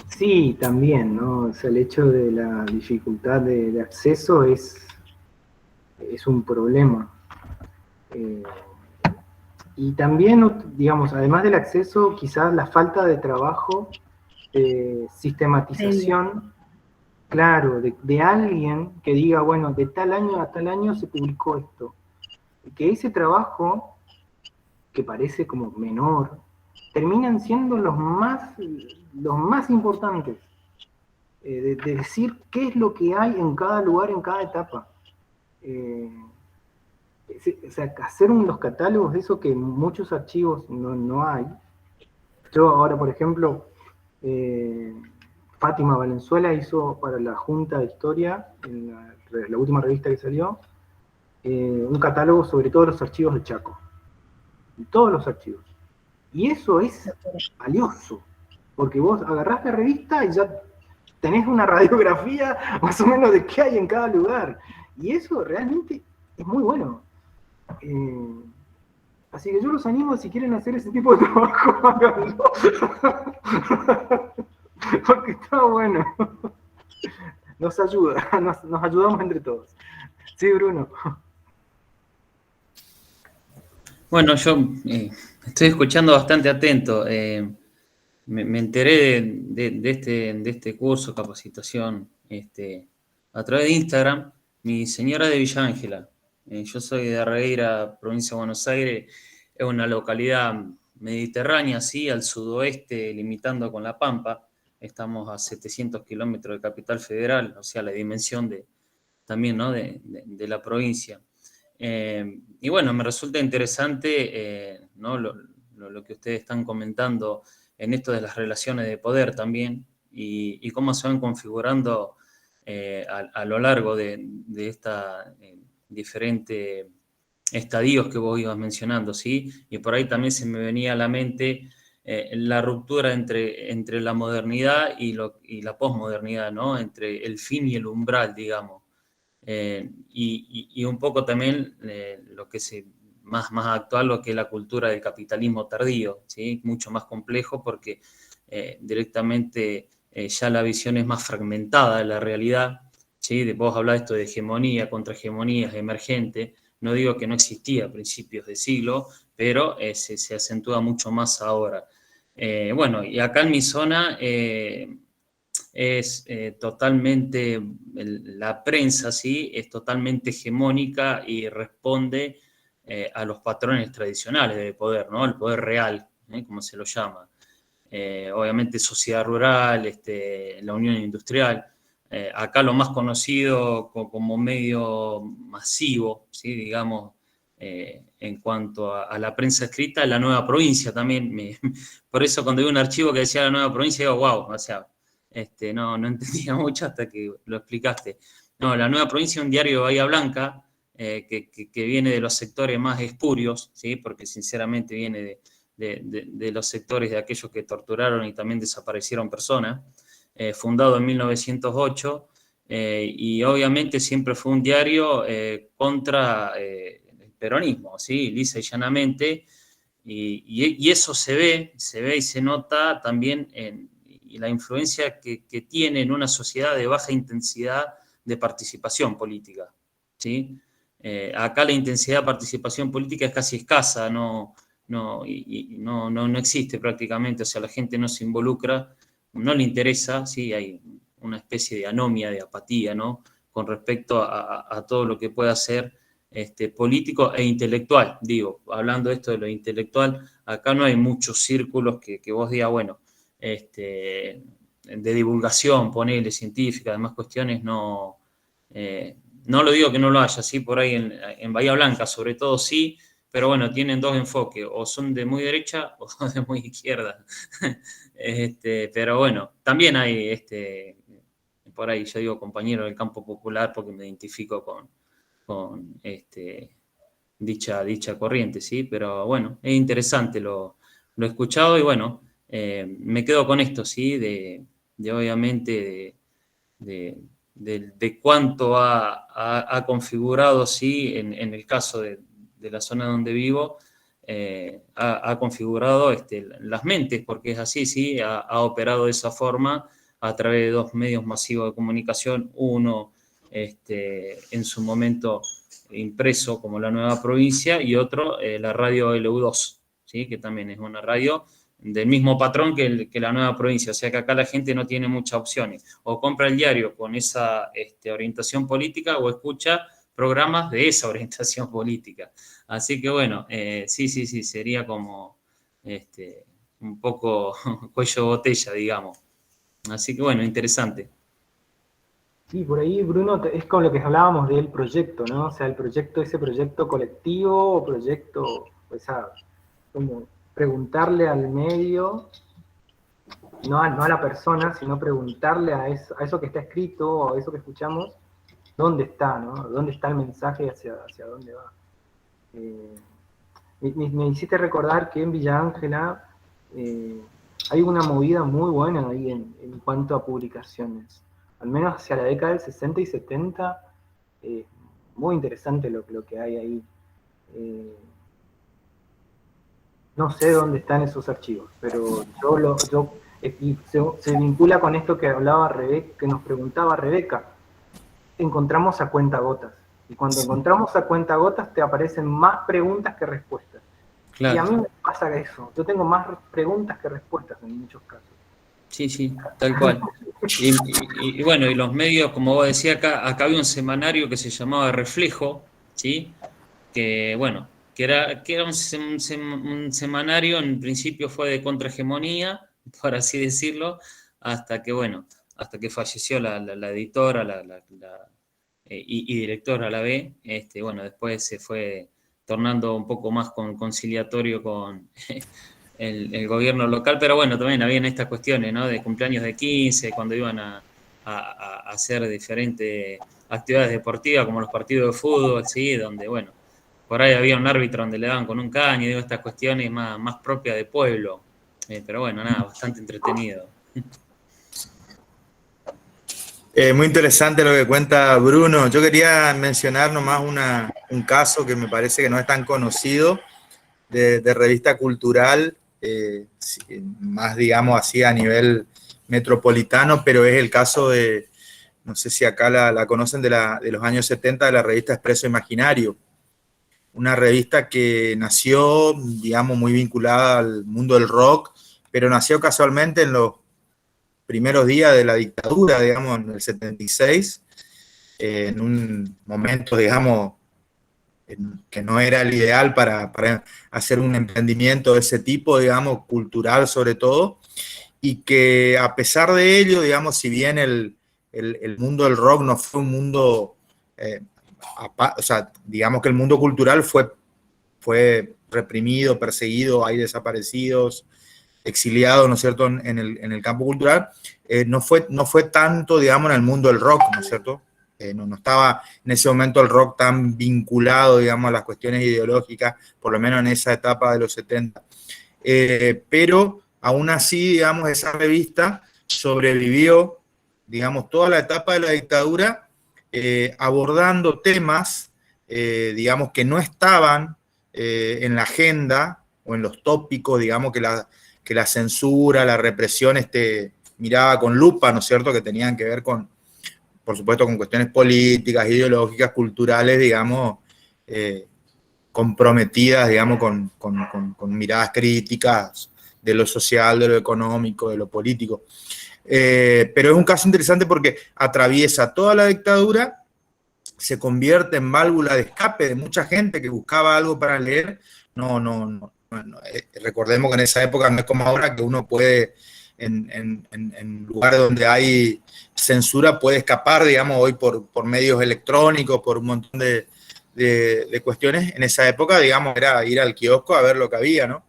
Sí, también, ¿no? O sea, el hecho de la dificultad de acceso es un problema. Y también, digamos, además del acceso, quizás la falta de trabajo, sistematización, claro, de alguien que diga, bueno, de tal año a tal año se publicó esto. Y que ese trabajo, que parece como menor, terminan siendo los más importantes. De decir qué es lo que hay en cada lugar, en cada etapa. O sea, hacer los catálogos de eso que en muchos archivos no hay. Yo ahora, por ejemplo, Fátima Valenzuela hizo para la Junta de Historia, en la última revista que salió, un catálogo sobre todos los archivos de Chaco. Todos los archivos. Y eso es valioso, porque vos agarrás la revista y ya tenés una radiografía más o menos de qué hay en cada lugar. Y eso realmente es muy bueno. Así que yo los animo, si quieren hacer ese tipo de trabajo, háganlo. Porque está bueno. Nos ayuda, nos ayudamos entre todos. Sí, Bruno. Bueno, yo estoy escuchando bastante atento. Me enteré de este curso, capacitación, a través de Instagram. Mi señora de Villa Ángela. Yo soy de Arregueira, provincia de Buenos Aires. Es una localidad mediterránea, sí, al sudoeste, limitando con La Pampa. Estamos a 700 kilómetros de Capital Federal, o sea, la dimensión también, ¿no? de la provincia. Y bueno, me resulta interesante, ¿no? lo que ustedes están comentando en esto de las relaciones de poder también y cómo se van configurando a lo largo de esta diferentes estadios que vos ibas mencionando, ¿sí? Y por ahí también se me venía a la mente la ruptura entre la modernidad y la posmodernidad, ¿no? Entre el fin y el umbral, digamos. Y un poco también lo que es más actual, lo que es la cultura del capitalismo tardío, ¿sí? Mucho más complejo porque directamente ya la visión es más fragmentada de la realidad, ¿sí? Vos hablás esto de hegemonía, contrahegemonías, emergente. No digo que no existía a principios de siglo, pero se acentúa mucho más ahora. Bueno, y acá en mi zona es totalmente, la prensa, ¿sí? Es totalmente hegemónica y responde a los patrones tradicionales de poder, ¿no? El poder real, como se lo llama. Obviamente sociedad rural, la unión industrial. Acá lo más conocido como medio masivo, ¿sí? Digamos, en cuanto a la prensa escrita, la Nueva Provincia también. Por eso cuando vi un archivo que decía la Nueva Provincia, digo, wow, o sea, no entendía mucho hasta que lo explicaste. No, la Nueva Provincia es un diario de Bahía Blanca que viene de los sectores más espurios, ¿sí? Porque sinceramente viene de los sectores de aquellos que torturaron y también desaparecieron personas, fundado en 1908, y obviamente siempre fue un diario contra el peronismo, ¿sí? Lisa y llanamente, y eso se ve y se nota también en la influencia que tiene en una sociedad de baja intensidad de participación política, ¿sí? Acá la intensidad de participación política es casi escasa, no existe prácticamente, o sea, la gente no se involucra, no le interesa, ¿sí? Hay una especie de anomia, de apatía, ¿no? Con respecto a todo lo que pueda ser político e intelectual. Digo, hablando de esto de lo intelectual, acá no hay muchos círculos que vos digas, bueno, de divulgación, ponele, científica, demás cuestiones, no lo digo que no lo haya, sí, por ahí en Bahía Blanca, sobre todo sí, pero bueno, tienen dos enfoques, o son de muy derecha o de muy izquierda. Pero bueno, también hay, por ahí yo digo compañero del campo popular porque me identifico con dicha corriente, ¿sí? Pero bueno, es interesante, lo he escuchado y bueno, me quedo con esto, ¿sí? De obviamente, de cuánto ha configurado, ¿sí? En el caso de la zona donde vivo, ha configurado las mentes, porque es así, ¿sí? Ha operado de esa forma a través de dos medios masivos de comunicación, uno en su momento impreso como La Nueva Provincia y otro la radio LU2, ¿sí? Que también es una radio del mismo patrón que La Nueva Provincia, o sea que acá la gente no tiene muchas opciones, o compra el diario con esa orientación política o escucha programas de esa orientación política. Así que bueno, sí, sería como un poco cuello de botella, digamos. Así que bueno, interesante. Sí, por ahí, Bruno, es con lo que hablábamos del proyecto, ¿no? O sea, ese proyecto colectivo o proyecto, pues, como preguntarle al medio, no a la persona, sino preguntarle a eso que está escrito o a eso que escuchamos, dónde está, ¿no? ¿Dónde está el mensaje y hacia dónde va? Me hiciste recordar que en Villa Ángela hay una movida muy buena ahí en cuanto a publicaciones. Al menos hacia la década del 60 y 70, muy interesante lo que hay ahí. No sé dónde están esos archivos, pero se vincula con esto que hablaba Rebeca, que nos preguntaba Rebeca. Encontramos a cuentagotas. Y cuando encontramos a cuentagotas te aparecen más preguntas que respuestas. Claro. Y a mí me pasa eso. Yo tengo más preguntas que respuestas en muchos casos. Sí, tal cual. Y bueno, y los medios, como vos decías, acá había un semanario que se llamaba Reflejo, ¿sí? Que bueno, que era un semanario, en principio fue de contrahegemonía, por así decirlo, hasta que falleció la editora, y directora a la vez, bueno, después se fue tornando un poco más conciliatorio con el gobierno local, pero bueno, también habían estas cuestiones, ¿no? De cumpleaños de 15, cuando iban a hacer diferentes actividades deportivas, como los partidos de fútbol, ¿sí? Donde, bueno, por ahí había un árbitro donde le daban con un caño, digo, estas cuestiones más propias de pueblo. Pero bueno, nada, bastante entretenido. Muy interesante lo que cuenta Bruno. Yo quería mencionar nomás un caso que me parece que no es tan conocido, de revista cultural, más digamos así a nivel metropolitano, pero es el caso de, no sé si acá la conocen, de los años 70, de la revista Expreso Imaginario. Una revista que nació, digamos, muy vinculada al mundo del rock, pero nació casualmente en los primeros días de la dictadura, digamos, en el 76, en un momento, digamos, que no era el ideal para hacer un emprendimiento de ese tipo, digamos, cultural sobre todo, y que a pesar de ello, digamos, si bien el mundo del rock no fue un mundo, o sea, digamos que el mundo cultural fue reprimido, perseguido, hay desaparecidos, exiliados, ¿no es cierto?, en el campo cultural, no fue tanto, digamos, en el mundo del rock, ¿no es cierto? No estaba en ese momento el rock tan vinculado, digamos, a las cuestiones ideológicas, por lo menos en esa etapa de los 70. Pero aún así, digamos, esa revista sobrevivió, digamos, toda la etapa de la dictadura, abordando temas, digamos, que no estaban en la agenda o en los tópicos, digamos, que la censura, la represión miraba con lupa, ¿no es cierto?, que tenían que ver por supuesto, con cuestiones políticas, ideológicas, culturales, digamos, comprometidas, digamos, con miradas críticas de lo social, de lo económico, de lo político. Pero es un caso interesante porque atraviesa toda la dictadura se convierte en válvula de escape de mucha gente que buscaba algo para leer. No, recordemos que en esa época no es como ahora, que uno puede, en lugares donde hay censura, puede escapar, digamos, hoy por medios electrónicos, por un montón de cuestiones. En esa época, digamos, era ir al kiosco a ver lo que había, ¿no?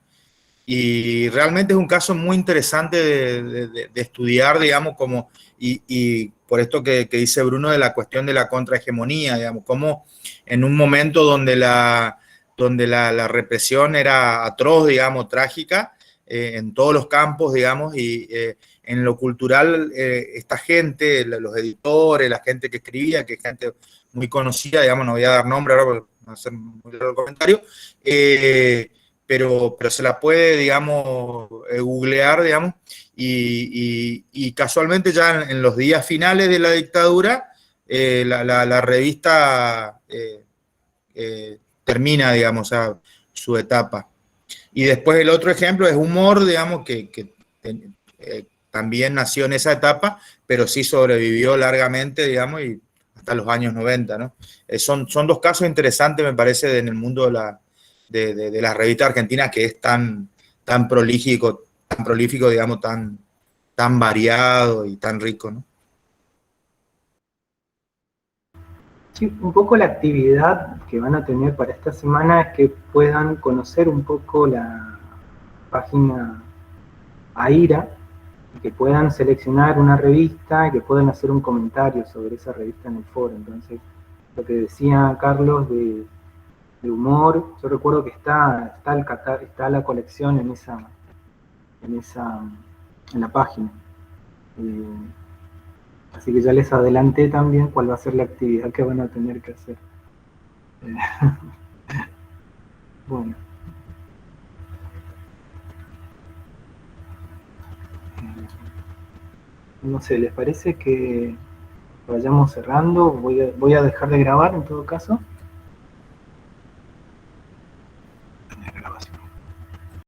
Y realmente es un caso muy interesante de estudiar, digamos, como, y por esto que dice Bruno de la cuestión de la contrahegemonía, digamos, como en un momento donde la represión era atroz, digamos, trágica, en todos los campos, digamos, y en lo cultural, esta gente, los editores, la gente que escribía, que es gente muy conocida, digamos, no voy a dar nombre ahora porque va a ser muy largo el comentario, pero se la puede, digamos, googlear, digamos, y casualmente ya en los días finales de la dictadura, la revista termina, digamos, su etapa. Y después el otro ejemplo es Humor, digamos, que también nació en esa etapa, pero sí sobrevivió largamente, digamos, y hasta los años 90, ¿no? Son dos casos interesantes, me parece, en el mundo de las revistas argentinas, que es tan prolífico, digamos, tan variado y tan rico, ¿no? Sí, un poco la actividad que van a tener para esta semana es que puedan conocer un poco la página AIRA, y que puedan seleccionar una revista y que puedan hacer un comentario sobre esa revista en el foro. Entonces, lo que decía Carlos de Humor, yo recuerdo que está la colección en la página. Así que ya les adelanté también cuál va a ser la actividad que van a tener que hacer. Bueno. No sé, ¿les parece que vayamos cerrando? Voy a dejar de grabar en todo caso.